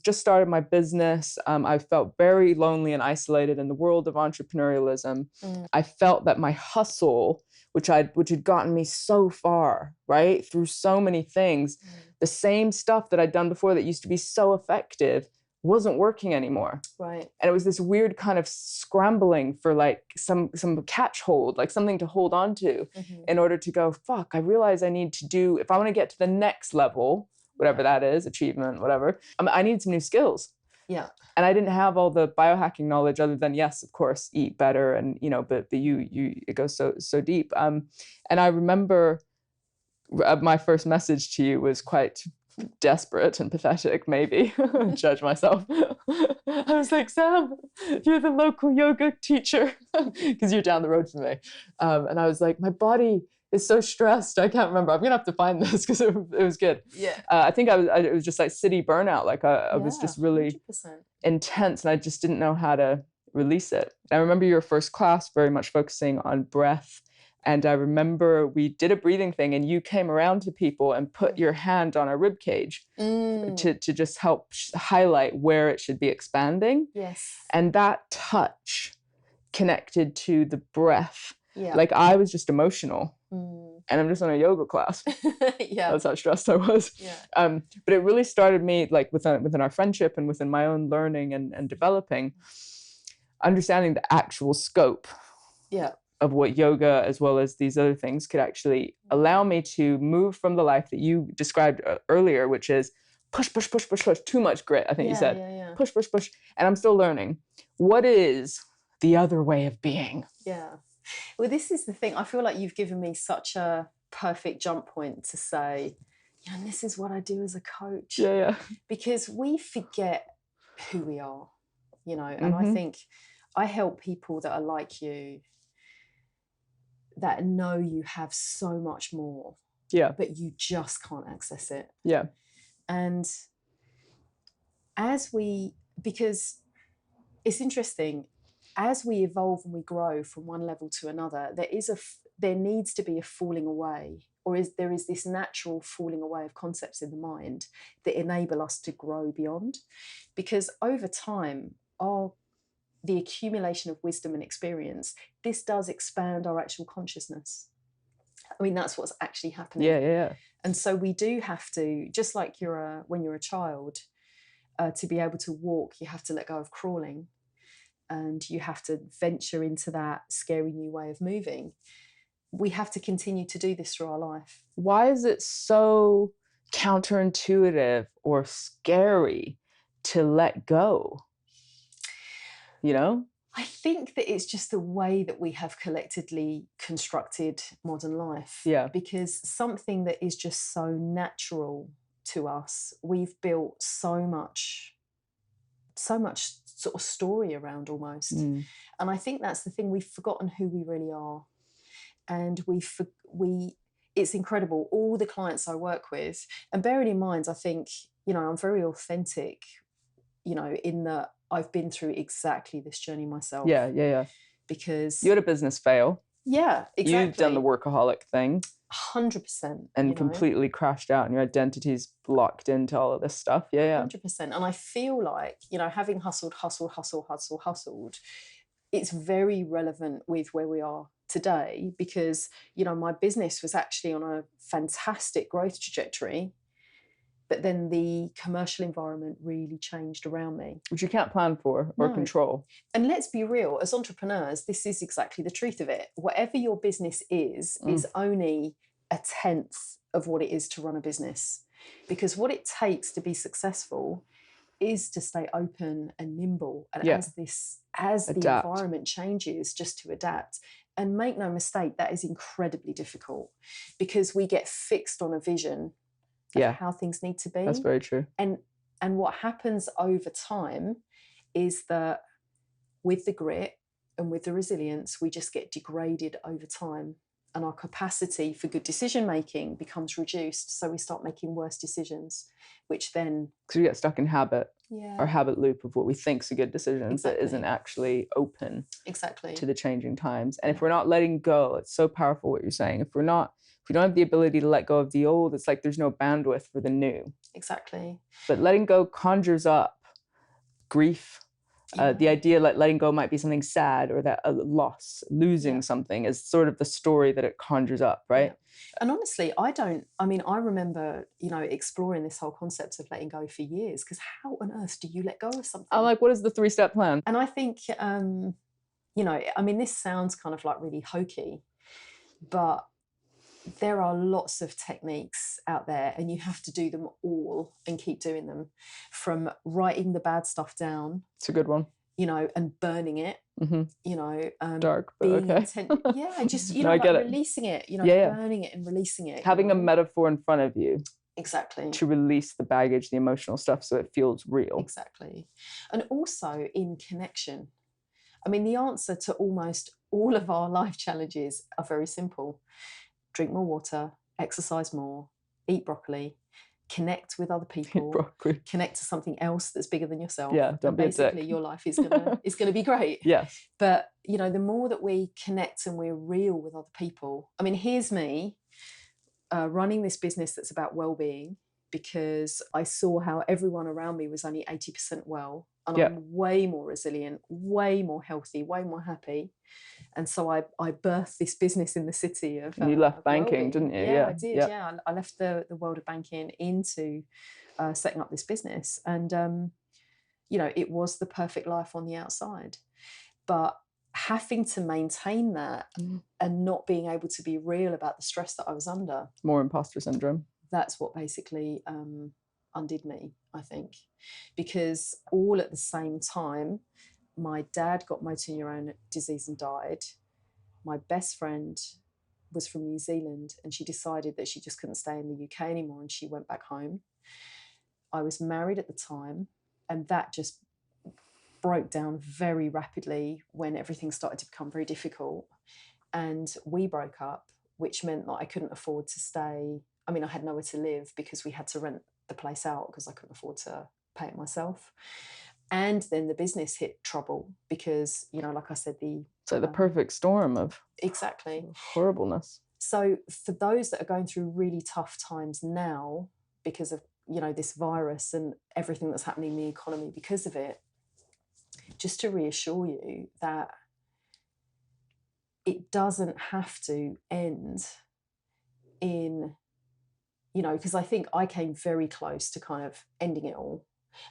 Speaker 1: just started my business. I felt very lonely and isolated in the world of entrepreneurialism. I felt that my hustle, which had gotten me so far, right, through so many things, the same stuff that I'd done before that used to be so effective wasn't working anymore.
Speaker 2: Right.
Speaker 1: And it was this weird kind of scrambling for like some catch hold, like something to hold on to in order to go, fuck, I realize I need to do, if I want to get to the next level, whatever that is, achievement, whatever, I need some new skills.
Speaker 2: Yeah.
Speaker 1: And I didn't have all the biohacking knowledge other than, yes, of course, eat better. And, you know, but you, it goes so deep. And I remember my first message to you was quite desperate and pathetic, maybe. Judge myself. I was like, Sam, you're the local yoga teacher, because you're down the road from me. And I was like, my body is so stressed. I can't remember. I'm going to have to find this because it was good.
Speaker 2: Yeah.
Speaker 1: I think it was just like city burnout. Like I was just really
Speaker 2: 100%.
Speaker 1: intense and I just didn't know how to release it. I remember your first class very much focusing on breath. And I remember we did a breathing thing and you came around to people and put your hand on a rib cage to just help highlight where it should be expanding.
Speaker 2: Yes.
Speaker 1: And that touch connected to the breath.
Speaker 2: Yeah.
Speaker 1: Like I was just emotional and I'm just on a yoga class.
Speaker 2: Yeah.
Speaker 1: That's how stressed I was.
Speaker 2: Yeah.
Speaker 1: But it really started me like within our friendship and within my own learning and developing, understanding the actual scope.
Speaker 2: Yeah.
Speaker 1: Of what yoga as well as these other things could actually allow me to move from the life that you described earlier, which is push, too much grit, I think you said.
Speaker 2: Yeah.
Speaker 1: Push. And I'm still learning. What is the other way of being?
Speaker 2: Yeah. Well, this is the thing. I feel like you've given me such a perfect jump point to say, yeah, and this is what I do as a coach.
Speaker 1: Yeah.
Speaker 2: Because we forget who we are, you know, and I think I help people that are like you, that know you have so much more, but you just can't access it.
Speaker 1: Yeah. And
Speaker 2: because it's interesting, as we evolve and we grow from one level to another, there needs to be a falling away, there is this natural falling away of concepts in the mind that enable us to grow beyond. Because over time, the accumulation of wisdom and experience, this does expand our actual consciousness. I mean, that's what's actually happening.
Speaker 1: Yeah.
Speaker 2: And so we do have to, just like when you're a child, to be able to walk, you have to let go of crawling and you have to venture into that scary new way of moving. We have to continue to do this through our life.
Speaker 1: Why is it so counterintuitive or scary to let go? You know?
Speaker 2: I think that it's just the way that we have collectively constructed modern life.
Speaker 1: Yeah.
Speaker 2: Because something that is just so natural to us, we've built so much sort of story around almost. And I think that's the thing, we've forgotten who we really are. And it's incredible. All the clients I work with, and bearing in mind, I think, you know, I'm very authentic, you know, in that I've been through exactly this journey myself.
Speaker 1: Yeah.
Speaker 2: Because
Speaker 1: you had a business fail.
Speaker 2: Yeah, exactly.
Speaker 1: You've done the workaholic thing.
Speaker 2: 100%.
Speaker 1: And completely crashed out and your identity's blocked into all of this stuff. Yeah.
Speaker 2: 100%. And I feel like, having hustled, it's very relevant with where we are today because, my business was actually on a fantastic growth trajectory, but then the commercial environment really changed around me.
Speaker 1: Which you can't plan for or control.
Speaker 2: And let's be real, as entrepreneurs, this is exactly the truth of it. Whatever your business is only a tenth of what it is to run a business. Because what it takes to be successful is to stay open and nimble. And as the environment changes, just to adapt. And make no mistake, that is incredibly difficult because we get fixed on a vision of how things need to be.
Speaker 1: That's very true.
Speaker 2: And what happens over time is that with the grit and with the resilience, we just get degraded over time. And our capacity for good decision making becomes reduced. So we start making worse decisions, which then...
Speaker 1: Because we get stuck in habit, our habit loop of what we think is a good decision that isn't actually open to the changing times. And if we're not letting go, it's so powerful what you're saying. If we don't have the ability to let go of the old, it's like there's no bandwidth for the new.
Speaker 2: Exactly.
Speaker 1: But letting go conjures up grief. The idea like letting go might be something sad or that a loss, losing something is sort of the story that it conjures up, right?
Speaker 2: Yeah. And honestly, I remember, exploring this whole concept of letting go for years because how on earth do you let go of something?
Speaker 1: I'm like, what is the 3-step plan?
Speaker 2: And I think, this sounds kind of like really hokey, but there are lots of techniques out there and you have to do them all and keep doing them, from writing the bad stuff down.
Speaker 1: It's a good one.
Speaker 2: And burning it,
Speaker 1: dark, but okay.
Speaker 2: Just, releasing it, burning it and releasing it.
Speaker 1: Having a metaphor in front of you.
Speaker 2: Exactly.
Speaker 1: To release the baggage, the emotional stuff, so it feels real.
Speaker 2: Exactly. And also in connection. The answer to almost all of our life challenges are very simple. Drink more water, exercise more, eat broccoli, connect with other people, connect to something else that's bigger than yourself.
Speaker 1: Yeah, don't be
Speaker 2: basically a dick. Your life is gonna be great.
Speaker 1: Yes.
Speaker 2: But the more that we connect and we're real with other people. Here's me running this business that's about well-being because I saw how everyone around me was only 80% well, and I'm way more resilient, way more healthy, way more happy. And so I birthed this business in the city of...
Speaker 1: And you left banking,
Speaker 2: well-being.
Speaker 1: didn't you?
Speaker 2: Yeah, I did, yeah. I left the world of banking into setting up this business. And, it was the perfect life on the outside. But having to maintain that and not being able to be real about the stress that I was under...
Speaker 1: More imposter syndrome.
Speaker 2: That's what basically undid me, I think. Because all at the same time... My dad got motor neurone disease and died. My best friend was from New Zealand and she decided that she just couldn't stay in the UK anymore and she went back home. I was married at the time and that just broke down very rapidly when everything started to become very difficult. And we broke up, which meant that I couldn't afford to stay. I had nowhere to live because we had to rent the place out because I couldn't afford to pay it myself. And then the business hit trouble because, like I said,
Speaker 1: it's like the perfect storm of horribleness.
Speaker 2: So for those that are going through really tough times now because of, this virus and everything that's happening in the economy because of it, just to reassure you that it doesn't have to end in, because I think I came very close to kind of ending it all.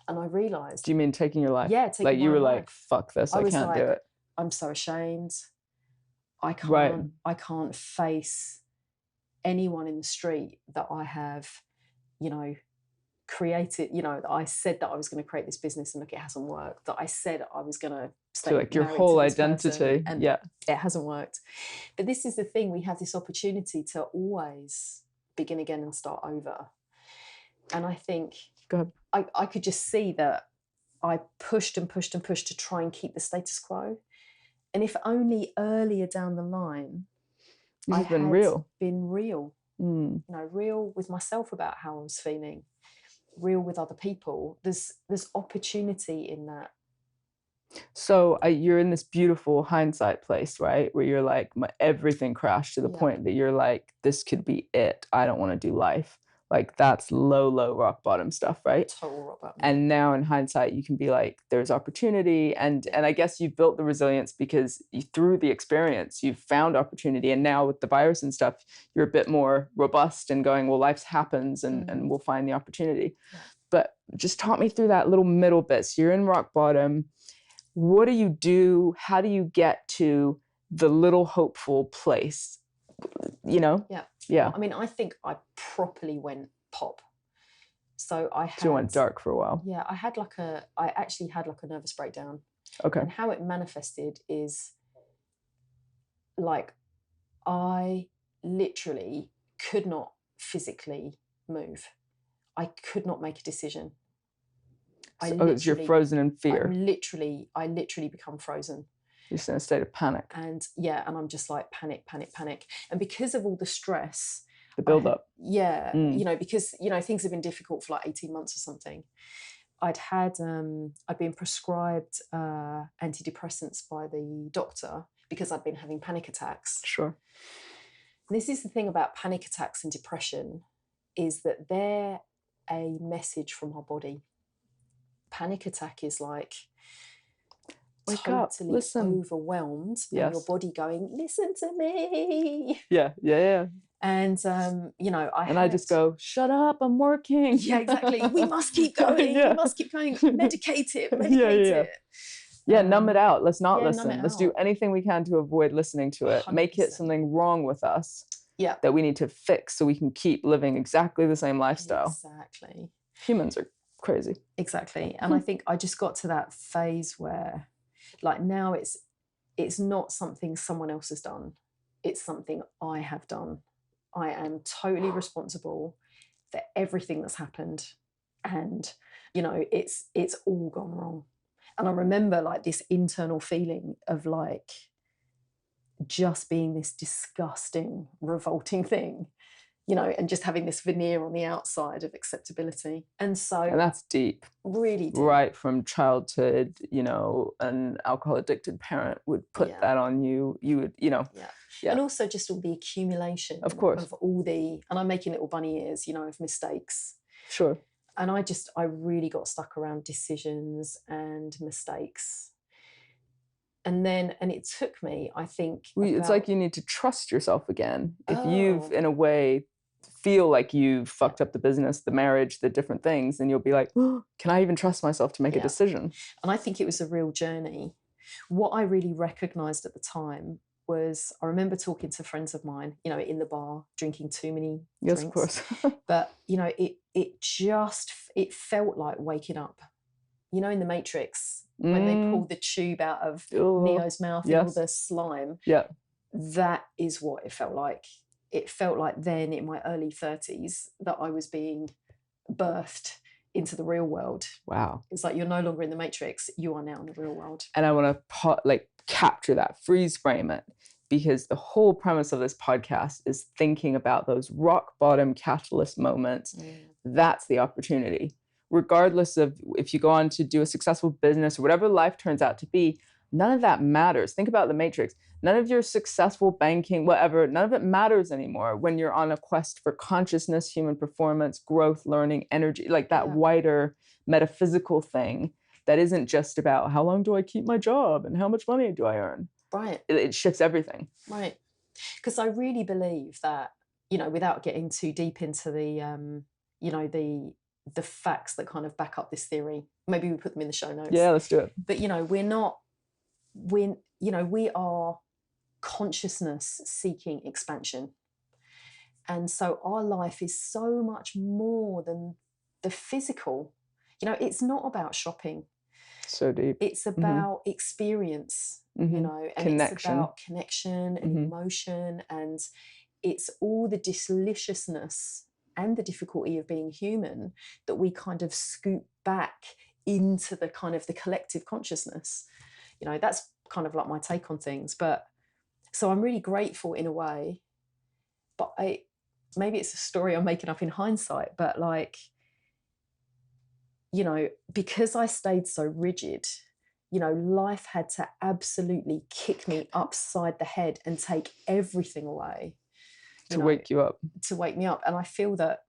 Speaker 2: And I realised...
Speaker 1: Do you mean taking your life?
Speaker 2: Yeah, taking
Speaker 1: my life. Like you were
Speaker 2: life.
Speaker 1: like, fuck this, I can't do it.
Speaker 2: I'm so ashamed. I can't face anyone in the street that I have, created, that I said that I was going to create this business and look, it hasn't worked. That I said I was going to stay
Speaker 1: like your whole identity.
Speaker 2: And it hasn't worked. But this is the thing, we have this opportunity to always begin again and start over. And I think... I could just see that I pushed and pushed and pushed to try and keep the status quo. And if only earlier down the line, I had been real, real with myself about how I was feeling, real with other people. There's opportunity in that.
Speaker 1: So you're in this beautiful hindsight place, right? Where you're like, everything crashed to the point that you're like, this could be it. I don't want to do life. Like that's low rock bottom stuff, right?
Speaker 2: Total rock bottom.
Speaker 1: And now in hindsight, you can be like, there's opportunity. And I guess you've built the resilience because through the experience, you've found opportunity. And now with the virus and stuff, you're a bit more robust and going, well, life happens and we'll find the opportunity. Yeah. But just talk me through that little middle bit. So you're in rock bottom. What do you do? How do you get to the little hopeful place? You know?
Speaker 2: Yeah.
Speaker 1: Yeah.
Speaker 2: Well, I mean, I think I properly went pop. So
Speaker 1: you went dark for a while.
Speaker 2: Yeah, I actually had like a nervous breakdown.
Speaker 1: Okay.
Speaker 2: And how it manifested is like I literally could not physically move. I could not make a decision.
Speaker 1: You're frozen in fear.
Speaker 2: I literally become frozen.
Speaker 1: You're just in a state of panic.
Speaker 2: And I'm just like panic. And because of all the stress,
Speaker 1: the build up.
Speaker 2: Because, things have been difficult for like 18 months or something. I'd been prescribed antidepressants by the doctor because I'd been having panic attacks.
Speaker 1: Sure.
Speaker 2: And this is the thing about panic attacks and depression is that they're a message from our body. Panic attack is like
Speaker 1: wake
Speaker 2: totally
Speaker 1: up, listen.
Speaker 2: Overwhelmed, and your body going, listen to me.
Speaker 1: Yeah.
Speaker 2: And
Speaker 1: I just go, shut up, I'm working.
Speaker 2: Yeah, exactly. We must keep going. We must keep going. Medicate it.
Speaker 1: Yeah, numb it out. Let's not listen. Let's do anything we can to avoid listening to it. 100%. Make it something wrong with us.
Speaker 2: Yeah.
Speaker 1: That we need to fix so we can keep living exactly the same lifestyle.
Speaker 2: Exactly.
Speaker 1: Humans are crazy.
Speaker 2: Exactly. And I think I just got to that phase where like now it's not something someone else has done. It's something I have done. I am totally responsible for everything that's happened. And, it's all gone wrong. And I remember like this internal feeling of like just being this disgusting, revolting thing, and just having this veneer on the outside of acceptability. And
Speaker 1: that's deep.
Speaker 2: Really deep.
Speaker 1: Right from childhood, an alcohol addicted parent would put that on you. You would, Yeah.
Speaker 2: And also just all the accumulation
Speaker 1: of course
Speaker 2: of all and I'm making little bunny ears, of mistakes.
Speaker 1: Sure.
Speaker 2: And I really got stuck around decisions and mistakes. And it took me, I think.
Speaker 1: It's like you need to trust yourself again. If you've, in a way, feel like you've fucked up the business, the marriage, the different things, then you'll be like, oh, can I even trust myself to make a decision?
Speaker 2: And I think it was a real journey. What I really recognized at the time was, I remember talking to friends of mine, in the bar, drinking too many drinks.
Speaker 1: Yes, of course.
Speaker 2: But, it felt like waking up. In the Matrix, when they pulled the tube out of Neo's mouth and all the slime.
Speaker 1: Yeah.
Speaker 2: That is what it felt like. It felt like then in my early 30s that I was being birthed into the real world.
Speaker 1: Wow.
Speaker 2: It's like you're no longer in the Matrix, you are now in the real world.
Speaker 1: And I want to capture that, freeze frame it, because the whole premise of this podcast is thinking about those rock bottom catalyst moments. That's the opportunity. Regardless of if you go on to do a successful business or whatever life turns out to be, none of that matters. Think about the Matrix. None of your successful banking, whatever, none of it matters anymore when you're on a quest for consciousness, human performance, growth, learning, energy, like that wider metaphysical thing that isn't just about how long do I keep my job and how much money do I earn?
Speaker 2: Right.
Speaker 1: It shifts everything.
Speaker 2: Right. Because I really believe that, without getting too deep into the, the facts that kind of back up this theory, maybe we put them in the show notes.
Speaker 1: Yeah, let's do it.
Speaker 2: But, we are consciousness seeking expansion. And so our life is so much more than the physical. It's not about shopping.
Speaker 1: So deep.
Speaker 2: It's about experience, and
Speaker 1: connection.
Speaker 2: It's about connection and emotion, and it's all the deliciousness and the difficulty of being human that we kind of scoop back into the kind of the collective consciousness. That's kind of like my take on things. But so I'm really grateful in a way, but maybe it's a story I'm making up in hindsight, but because I stayed so rigid life had to absolutely kick me upside the head and take everything away
Speaker 1: to wake you up.
Speaker 2: To wake me up. And I feel that,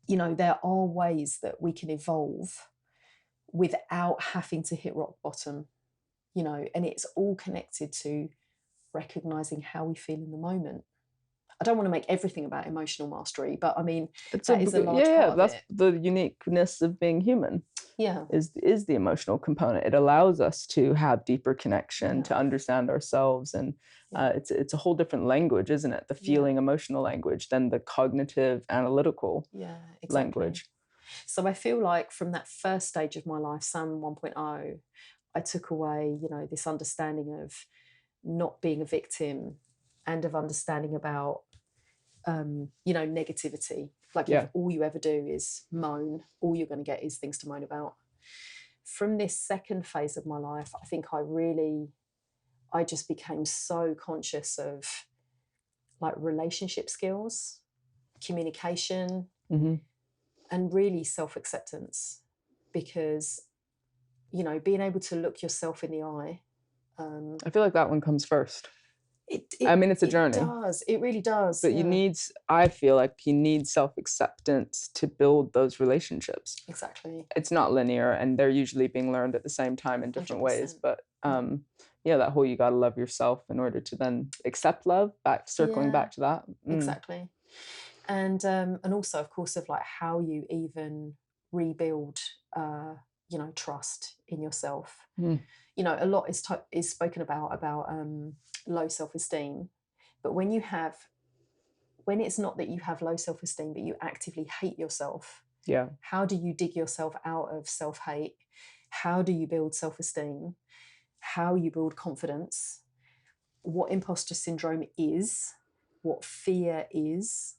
Speaker 2: there are ways that we can evolve without having to hit rock bottom, and it's all connected to recognizing how we feel in the moment. I don't want to make everything about emotional mastery, but I mean, that is a large part of
Speaker 1: that's
Speaker 2: it.
Speaker 1: the uniqueness of being human.
Speaker 2: Yeah.
Speaker 1: Is the emotional component. It allows us to have deeper connection, to understand ourselves. And it's a whole different language, isn't it? The feeling emotional language than the cognitive analytical language.
Speaker 2: So I feel like from that first stage of my life, Sam 1.0, I took away, this understanding of not being a victim and of understanding about, negativity. Like if all you ever do is moan, all you're going to get is things to moan about. From this second phase of my life, I think I just became so conscious of like relationship skills, communication, and really self-acceptance, because, being able to look yourself in the eye.
Speaker 1: I feel like that one comes first. It's a journey.
Speaker 2: It really does.
Speaker 1: But I feel like you need self-acceptance to build those relationships.
Speaker 2: Exactly.
Speaker 1: It's not linear, and they're usually being learned at the same time in different 100%. Ways. But that whole, you got to love yourself in order to then accept love, circling back to that.
Speaker 2: Exactly. And also, of course, of like how you even rebuild, trust in yourself. A lot is spoken about low self-esteem, but when it's not that you have low self-esteem, but you actively hate yourself.
Speaker 1: Yeah.
Speaker 2: How do you dig yourself out of self-hate? How do you build self-esteem? How you build confidence? What imposter syndrome is? What fear is?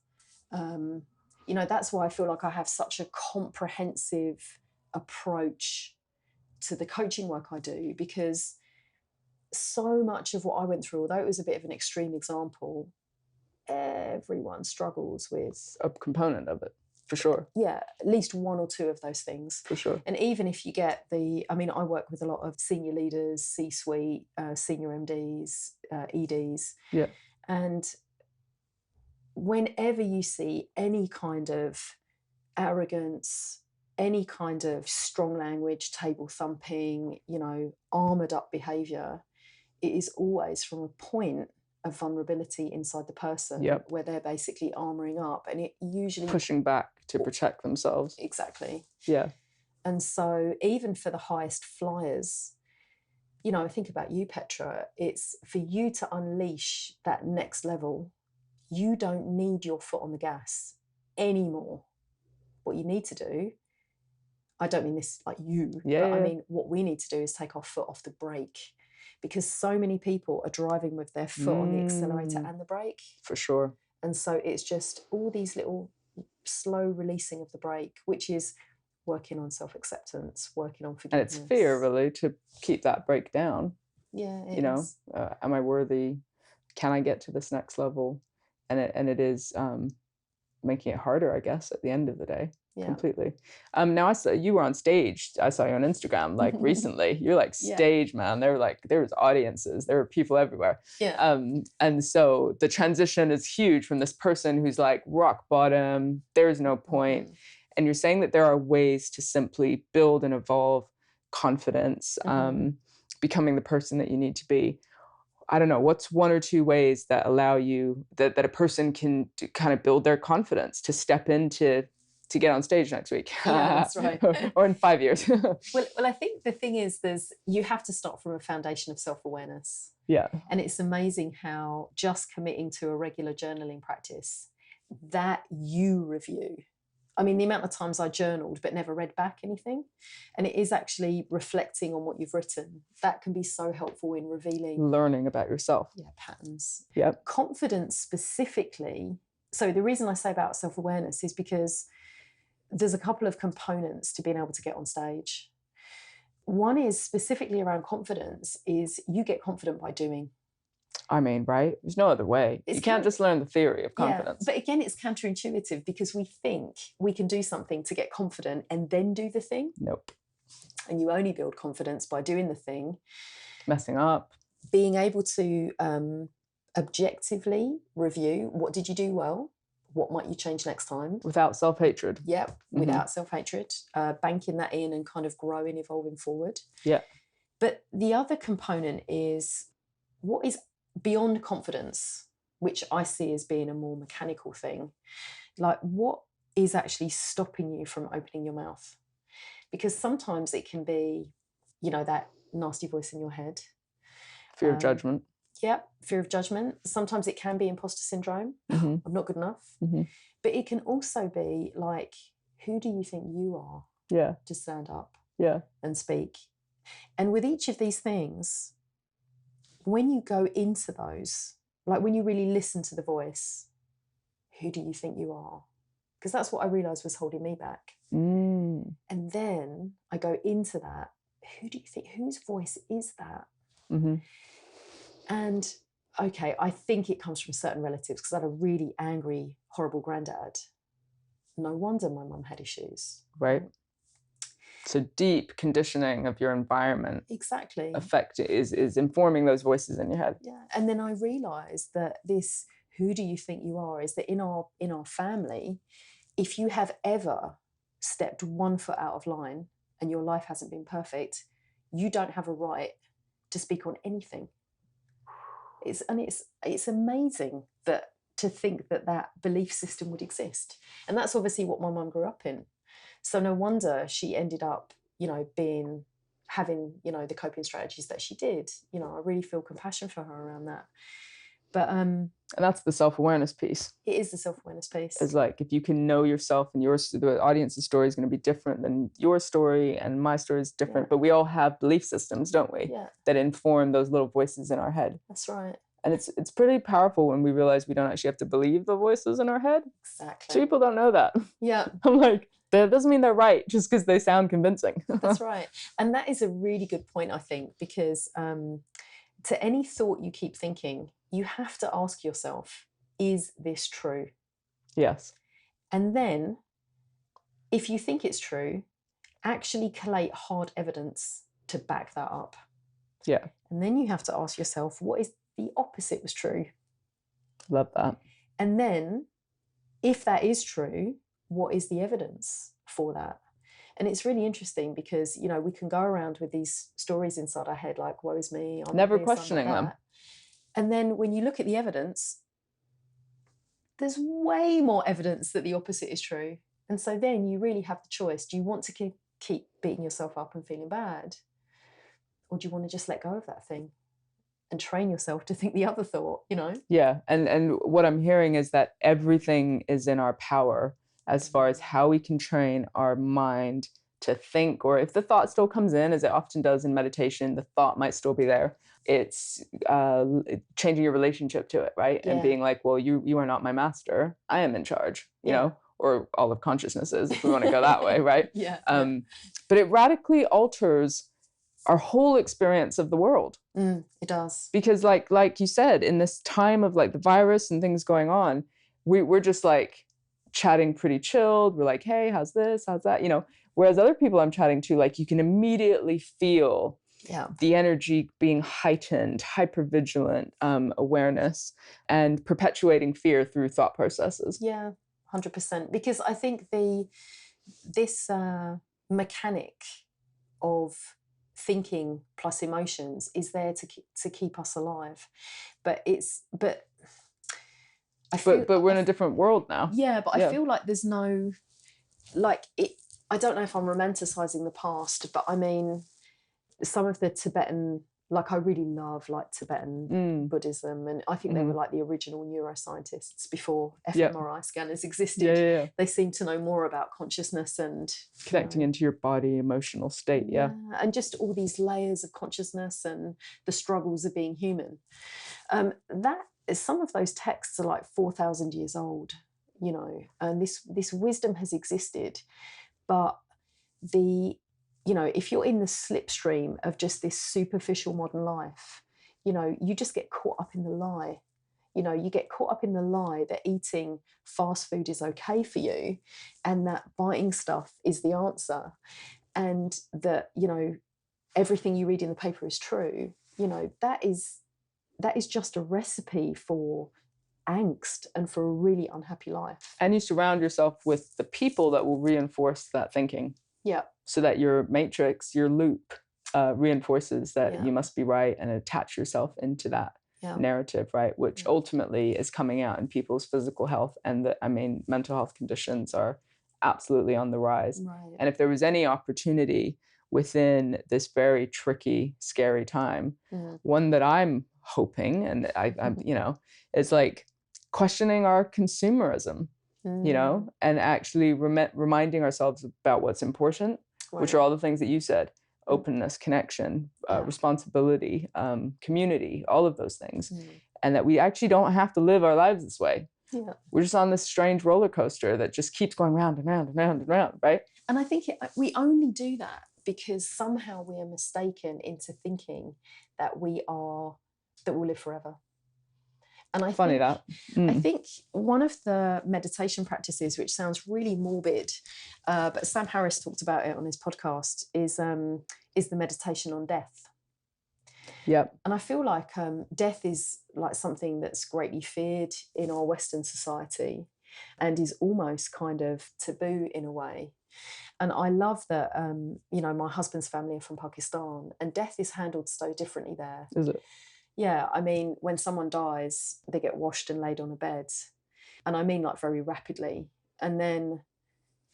Speaker 2: That's why I feel like I have such a comprehensive approach to the coaching work I do, because so much of what I went through, although it was a bit of an extreme example, everyone struggles with
Speaker 1: a component of it, for sure.
Speaker 2: Yeah, at least one or two of those things.
Speaker 1: For sure.
Speaker 2: And even if you get I work with a lot of senior leaders, C-suite, senior MDs, EDs.
Speaker 1: Yeah.
Speaker 2: And whenever you see any kind of arrogance, any kind of strong language, table thumping, armored up behavior, it is always from a point of vulnerability inside the person, where they're basically armoring up, and it usually
Speaker 1: pushing back to protect themselves.
Speaker 2: Exactly.
Speaker 1: Yeah.
Speaker 2: And so even for the highest flyers, I think about you, Petra, it's for you to unleash that next level. You don't need your foot on the gas anymore. What you need to do, I don't mean this like you, but I mean what we need to do is take our foot off the brake, because so many people are driving with their foot on the accelerator and the brake.
Speaker 1: For sure.
Speaker 2: And so it's just all these little slow releasing of the brake, which is working on self-acceptance, working on forgiveness.
Speaker 1: And it's fear, really, to keep that brake down.
Speaker 2: Yeah,
Speaker 1: am I worthy? Can I get to this next level? And it is making it harder, I guess, at the end of the day. Yeah. Completely. Now I saw you were on stage. I saw you on Instagram like recently. You're like stage man. There was audiences. There were people everywhere.
Speaker 2: Yeah.
Speaker 1: And so the transition is huge from this person who's like rock bottom. There's no point. And you're saying that there are ways to simply build and evolve confidence, becoming the person that you need to be. I don't know, what's one or two ways that allow you, that a person can kind of build their confidence to step into, to get on stage next week?
Speaker 2: Yeah, that's right.
Speaker 1: Or in 5 years.
Speaker 2: Well, I think the thing is, you have to start from a foundation of self-awareness.
Speaker 1: Yeah.
Speaker 2: And it's amazing how just committing to a regular journaling practice, that you review. I mean, the amount of times I journaled but never read back anything, and it is actually reflecting on what you've written, that can be so helpful in revealing,
Speaker 1: learning about yourself.
Speaker 2: Yeah, patterns.
Speaker 1: Yeah.
Speaker 2: Confidence specifically. So the reason I say about self-awareness is because there's a couple of components to being able to get on stage. One is specifically around confidence, is you get confident by doing.
Speaker 1: I mean, right? There's no other way. You can't just learn the theory of confidence.
Speaker 2: Yeah, but again, it's counterintuitive because we think we can do something to get confident and then do the thing.
Speaker 1: Nope.
Speaker 2: And you only build confidence by doing the thing,
Speaker 1: Messing up.
Speaker 2: being able to objectively review, what did you do well? What might you change next time?
Speaker 1: Without self-hatred.
Speaker 2: Yep, without self-hatred, banking that in and kind of growing, evolving forward.
Speaker 1: Yeah.
Speaker 2: But the other component is what is beyond confidence, which I see as being a more mechanical thing. Like, what is actually stopping you from opening your mouth? Because sometimes it can be, you know, that nasty voice in your head.
Speaker 1: Fear of judgment.
Speaker 2: Yeah, fear of judgment. Sometimes it can be imposter syndrome. I'm not good enough. But it can also be like, who do you think you are?
Speaker 1: Yeah.
Speaker 2: To stand up.
Speaker 1: Yeah.
Speaker 2: And speak. And with each of these things, when you go into those, like when you really listen to the voice, who do you think you are? Because that's what I realised was holding me back. And then I go into that, who do you think, whose voice is that? And okay, I think it comes from certain relatives, because I had a really angry, horrible granddad. No wonder my mum had issues.
Speaker 1: Right. So deep conditioning of your environment.
Speaker 2: Exactly.
Speaker 1: Effect is informing those voices in your head.
Speaker 2: Yeah. And then I realised that this, who do you think you are, is that in our family, if you have ever stepped 1 foot out of line and your life hasn't been perfect, you don't have a right to speak on anything. It's amazing that to think that that belief system would exist. And that's obviously what my mum grew up in. So no wonder she ended up, you know, having, you know, the coping strategies that she did. You know, I really feel compassion for her around that. But
Speaker 1: and that's the self-awareness piece.
Speaker 2: It is the self-awareness piece.
Speaker 1: It's like, if you can know yourself, and the audience's story is going to be different than your story, and my story is different, but we all have belief systems, don't we?
Speaker 2: Yeah.
Speaker 1: That inform those little voices in our head.
Speaker 2: That's right.
Speaker 1: And it's pretty powerful when we realize we don't actually have to believe the voices in our head.
Speaker 2: Exactly.
Speaker 1: So people don't know that.
Speaker 2: Yeah.
Speaker 1: I'm like, that doesn't mean they're right just because they sound convincing.
Speaker 2: That's right. And that is a really good point, I think, because to any thought you keep thinking, you have to ask yourself, is this true?
Speaker 1: Yes.
Speaker 2: And then, if you think it's true, actually collate hard evidence to back that up.
Speaker 1: Yeah.
Speaker 2: And then you have to ask yourself, what is the opposite was true?
Speaker 1: Love that.
Speaker 2: And then, if that is true, what is the evidence for that? And it's really interesting because, you know, we can go around with these stories inside our head like, woe is me. I'm
Speaker 1: never
Speaker 2: this,
Speaker 1: questioning
Speaker 2: I'm like
Speaker 1: them.
Speaker 2: And then when you look at the evidence, there's way more evidence that the opposite is true. And so then you really have the choice. Do you want to keep beating yourself up and feeling bad? Or do you want to just let go of that thing and train yourself to think the other thought, you know?
Speaker 1: Yeah. And what I'm hearing is that everything is in our power as far as how we can train our mind to think, or if the thought still comes in, as it often does in meditation, the thought might still be there. It's changing your relationship to it, right?
Speaker 2: Yeah.
Speaker 1: And being like, well, you are not my master. I am in charge, you know, or all of consciousnesses, if we want to go that way, right?
Speaker 2: Yeah.
Speaker 1: But it radically alters our whole experience of the world.
Speaker 2: It does.
Speaker 1: Because like you said, in this time of like the virus and things going on, we're just like chatting pretty chilled. We're like, hey, how's this? How's that? You know, whereas other people I'm chatting to, like, you can immediately feel the energy being heightened, hypervigilant awareness, and perpetuating fear through thought processes.
Speaker 2: Yeah, 100%. Because I think this mechanic of thinking plus emotions is there to keep us alive. But
Speaker 1: we're in a different world now.
Speaker 2: Yeah, but I feel like there's no, like, it. I don't know if I'm romanticizing the past, but I mean, some of the Tibetan, like, I really love like Tibetan Buddhism, and I think they were like the original neuroscientists before fMRI scanners existed. They seem to know more about consciousness and
Speaker 1: connecting into your body, emotional state.
Speaker 2: And just all these layers of consciousness and the struggles of being human. Some of those texts are like 4,000 years old, you know, and this wisdom has existed, but you know, if you're in the slipstream of just this superficial modern life, you know, you just get caught up in the lie. You know, you get caught up in the lie that eating fast food is okay for you and that biting stuff is the answer. and that, you know, everything you read in the paper is true, you know, that is just a recipe for angst and for a really unhappy life.
Speaker 1: And you surround yourself with the people that will reinforce that thinking.
Speaker 2: Yeah.
Speaker 1: So that your matrix, your loop, reinforces that you must be right, and attach yourself into that narrative, right? Which ultimately is coming out in people's physical health. And mental health conditions are absolutely on the rise.
Speaker 2: Right.
Speaker 1: And if there was any opportunity within this very tricky, scary time, one that I'm hoping, and I'm you know, is like questioning our consumerism, you know, and actually reminding ourselves about what's important, which are all the things that you said: openness, connection, responsibility, community, all of those things. And that we actually don't have to live our lives this way.
Speaker 2: Yeah.
Speaker 1: We're just on this strange roller coaster that just keeps going round and round and round and round, right?
Speaker 2: And I think we only do that because somehow we are mistaken into thinking that we'll live forever. And I think one of the meditation practices, which sounds really morbid, but Sam Harris talked about it on his podcast, is the meditation on death.
Speaker 1: Yep.
Speaker 2: And I feel like death is like something that's greatly feared in our Western society and is almost kind of taboo in a way. And I love that, you know, my husband's family are from Pakistan, and death is handled so differently there.
Speaker 1: Is it?
Speaker 2: Yeah, I mean, when someone dies, they get washed and laid on a bed. And I mean, like, very rapidly. And then,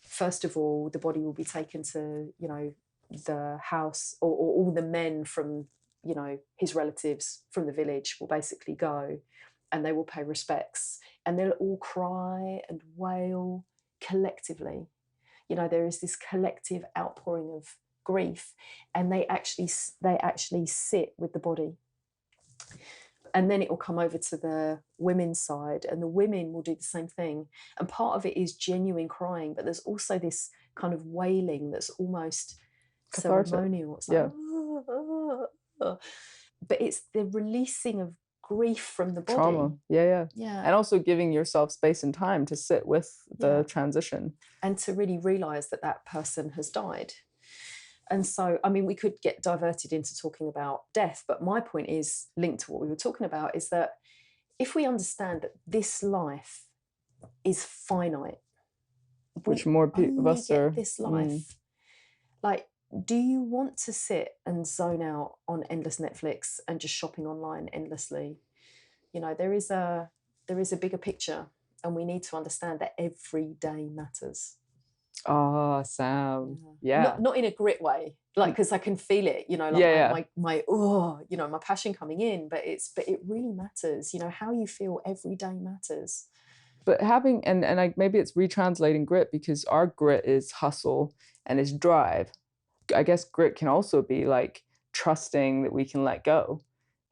Speaker 2: first of all, the body will be taken to, you know, the house, or all the men from, you know, his relatives from the village will basically go, and they will pay respects. And they'll all cry and wail collectively. You know, there is this collective outpouring of grief, and they actually sit with the body. And then it will come over to the women's side, and the women will do the same thing. And part of it is genuine crying, but there's also this kind of wailing that's almost
Speaker 1: cathartic.
Speaker 2: Ceremonial. It's like, but it's the releasing of grief from the body.
Speaker 1: Trauma. Yeah. And also giving yourself space and time to sit with the transition.
Speaker 2: And to really realise that that person has died. And so, I mean, we could get diverted into talking about death, but my point is linked to what we were talking about, is that if we understand that this life is finite,
Speaker 1: which more of us are
Speaker 2: this life, like, do you want to sit and zone out on endless Netflix and just shopping online endlessly? You know, there is a bigger picture, and we need to understand that every day matters.
Speaker 1: Oh, Sam. Yeah.
Speaker 2: Not in a grit way, like, because I can feel it, you know, like my you know, my passion coming in, but it really matters, you know, how you feel every day matters.
Speaker 1: But having, and maybe it's retranslating grit, because our grit is hustle and is drive. I guess grit can also be like trusting that we can let go,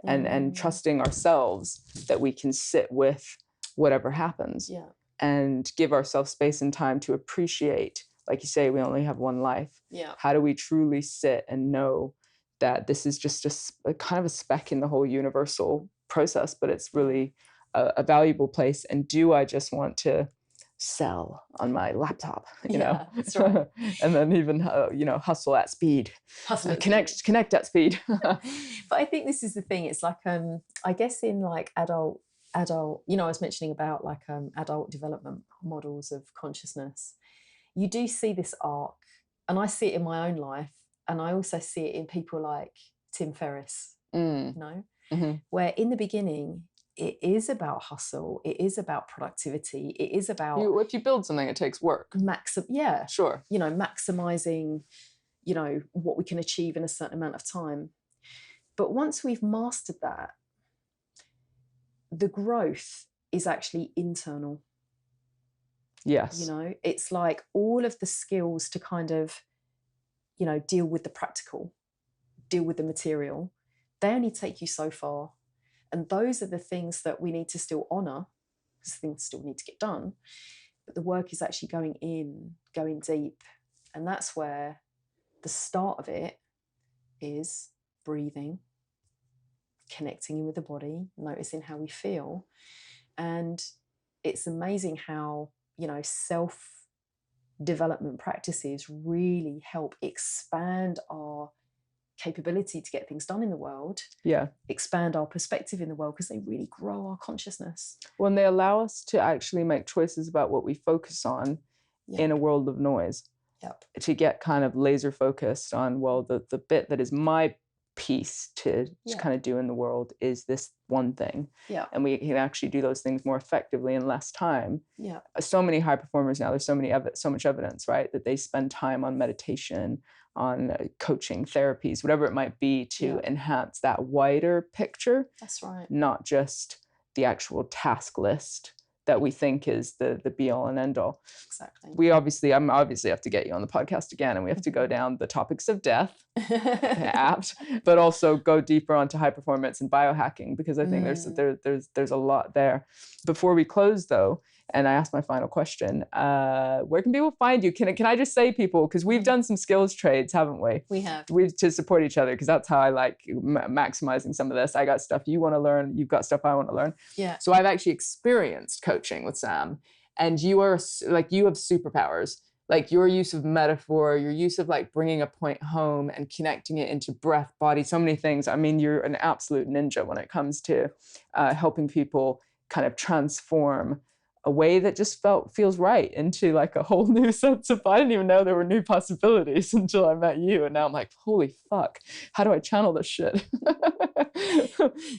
Speaker 1: and trusting ourselves that we can sit with whatever happens.
Speaker 2: Yeah. And
Speaker 1: give ourselves space and time to appreciate, like you say, we only have one life.
Speaker 2: Yeah.
Speaker 1: How do we truly sit and know that this is just a kind of a speck in the whole universal process, but it's really a valuable place? And do I just want to sell on my laptop, you know?
Speaker 2: That's right.
Speaker 1: And then even, you know, hustle at speed. Connect at speed.
Speaker 2: But I think this is the thing. It's like, I guess in like adult, you know, I was mentioning about like adult development models of consciousness. You do see this arc, and I see it in my own life, and I also see it in people like Tim Ferriss, you know, where in the beginning it is about hustle, it is about productivity, it is about
Speaker 1: if you build something, it takes work.
Speaker 2: Sure. You know, maximizing, you know, what we can achieve in a certain amount of time. But once we've mastered that, the growth is actually internal.
Speaker 1: Yes.
Speaker 2: You know, it's like all of the skills to kind of, you know, deal with the practical, deal with the material, they only take you so far. And those are the things that we need to still honour, because things still need to get done. But the work is actually going in, going deep. And that's where the start of it is breathing, connecting in with the body, noticing how we feel. And it's amazing how, you know, development practices really help expand our capability to get things done in the world, expand our perspective in the world, because they really grow our consciousness.
Speaker 1: When they allow us to actually make choices about what we focus on in a world of noise, to get kind of laser focused on, well, the bit that is my piece to kind of do in the world is this one thing, and we can actually do those things more effectively in less time. So many high performers now, there's so much evidence, right, that they spend time on meditation, on coaching, therapies, whatever it might be, to enhance that wider picture.
Speaker 2: That's right.
Speaker 1: Not just the actual task list that we think is the be all and end all.
Speaker 2: Exactly.
Speaker 1: I'm obviously have to get you on the podcast again, and we have to go down the topics of death, apt, but also go deeper onto high performance and biohacking, because I think there's a lot there. Before we close though, and I ask my final question, where can people find you? Can I just say, people, because we've done some skills trades, haven't we?
Speaker 2: We have.
Speaker 1: To support each other, because that's how I like maximizing some of this. I got stuff you want to learn, you've got stuff I want to learn. So I've actually experienced coaching with Sam, and you have superpowers. Like your use of metaphor, your use of like bringing a point home and connecting it into breath, body, so many things. I mean, you're an absolute ninja when it comes to helping people kind of transform a way that just feels right into like a whole new sense of, I didn't even know there were new possibilities until I met you. And now I'm like, holy fuck, how do I channel this shit?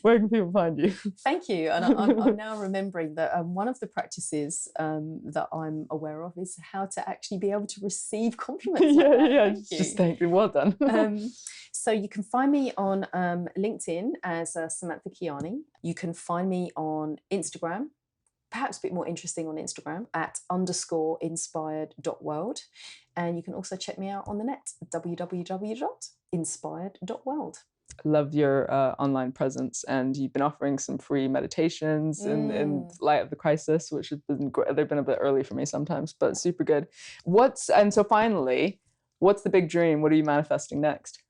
Speaker 1: Where can people find you?
Speaker 2: Thank you. And I'm now remembering that one of the practices that I'm aware of is how to actually be able to receive compliments.
Speaker 1: Thank you. Well done.
Speaker 2: So you can find me on LinkedIn as Samantha Kiani. You can find me on Instagram, perhaps a bit more interesting on Instagram, at _inspired.world. And you can also check me out on the net, www.inspired.world.
Speaker 1: Love your online presence, and you've been offering some free meditations in light of the crisis, which have been great. They've been a bit early for me sometimes, but super good. So finally, what's the big dream? What are you manifesting next?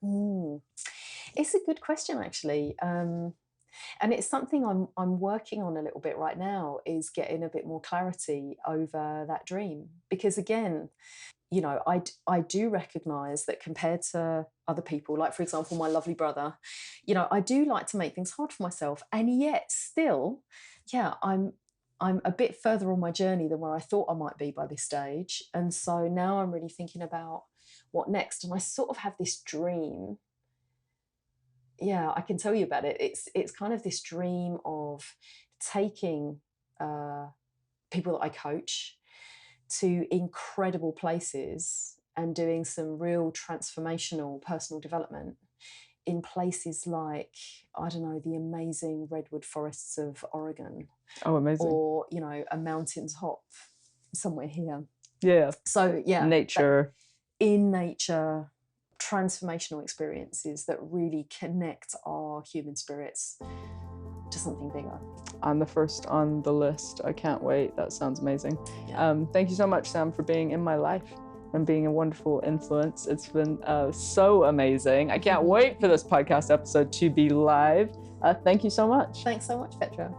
Speaker 2: It's a good question, actually. And it's something I'm working on a little bit right now, is getting a bit more clarity over that dream. Because again, you know, I do recognize that compared to other people, like for example, my lovely brother, you know, I do like to make things hard for myself. And yet still, I'm a bit further on my journey than where I thought I might be by this stage. And so now I'm really thinking about what next. And I sort of have this dream. I can tell you about it. It's kind of this dream of taking people that I coach to incredible places and doing some real transformational personal development in places like, I don't know, the amazing redwood forests of Oregon.
Speaker 1: Oh, amazing.
Speaker 2: Or, you know, a mountain top somewhere here.
Speaker 1: Yeah.
Speaker 2: So,
Speaker 1: nature.
Speaker 2: In nature, transformational experiences that really connect our human spirits to something bigger.
Speaker 1: I'm the first on the list. I can't wait. That sounds amazing. Thank you so much, Sam, for being in my life and being a wonderful influence. It's been so amazing. I can't wait for this podcast episode to be live. Thank you so much.
Speaker 2: Thanks so much, Petra.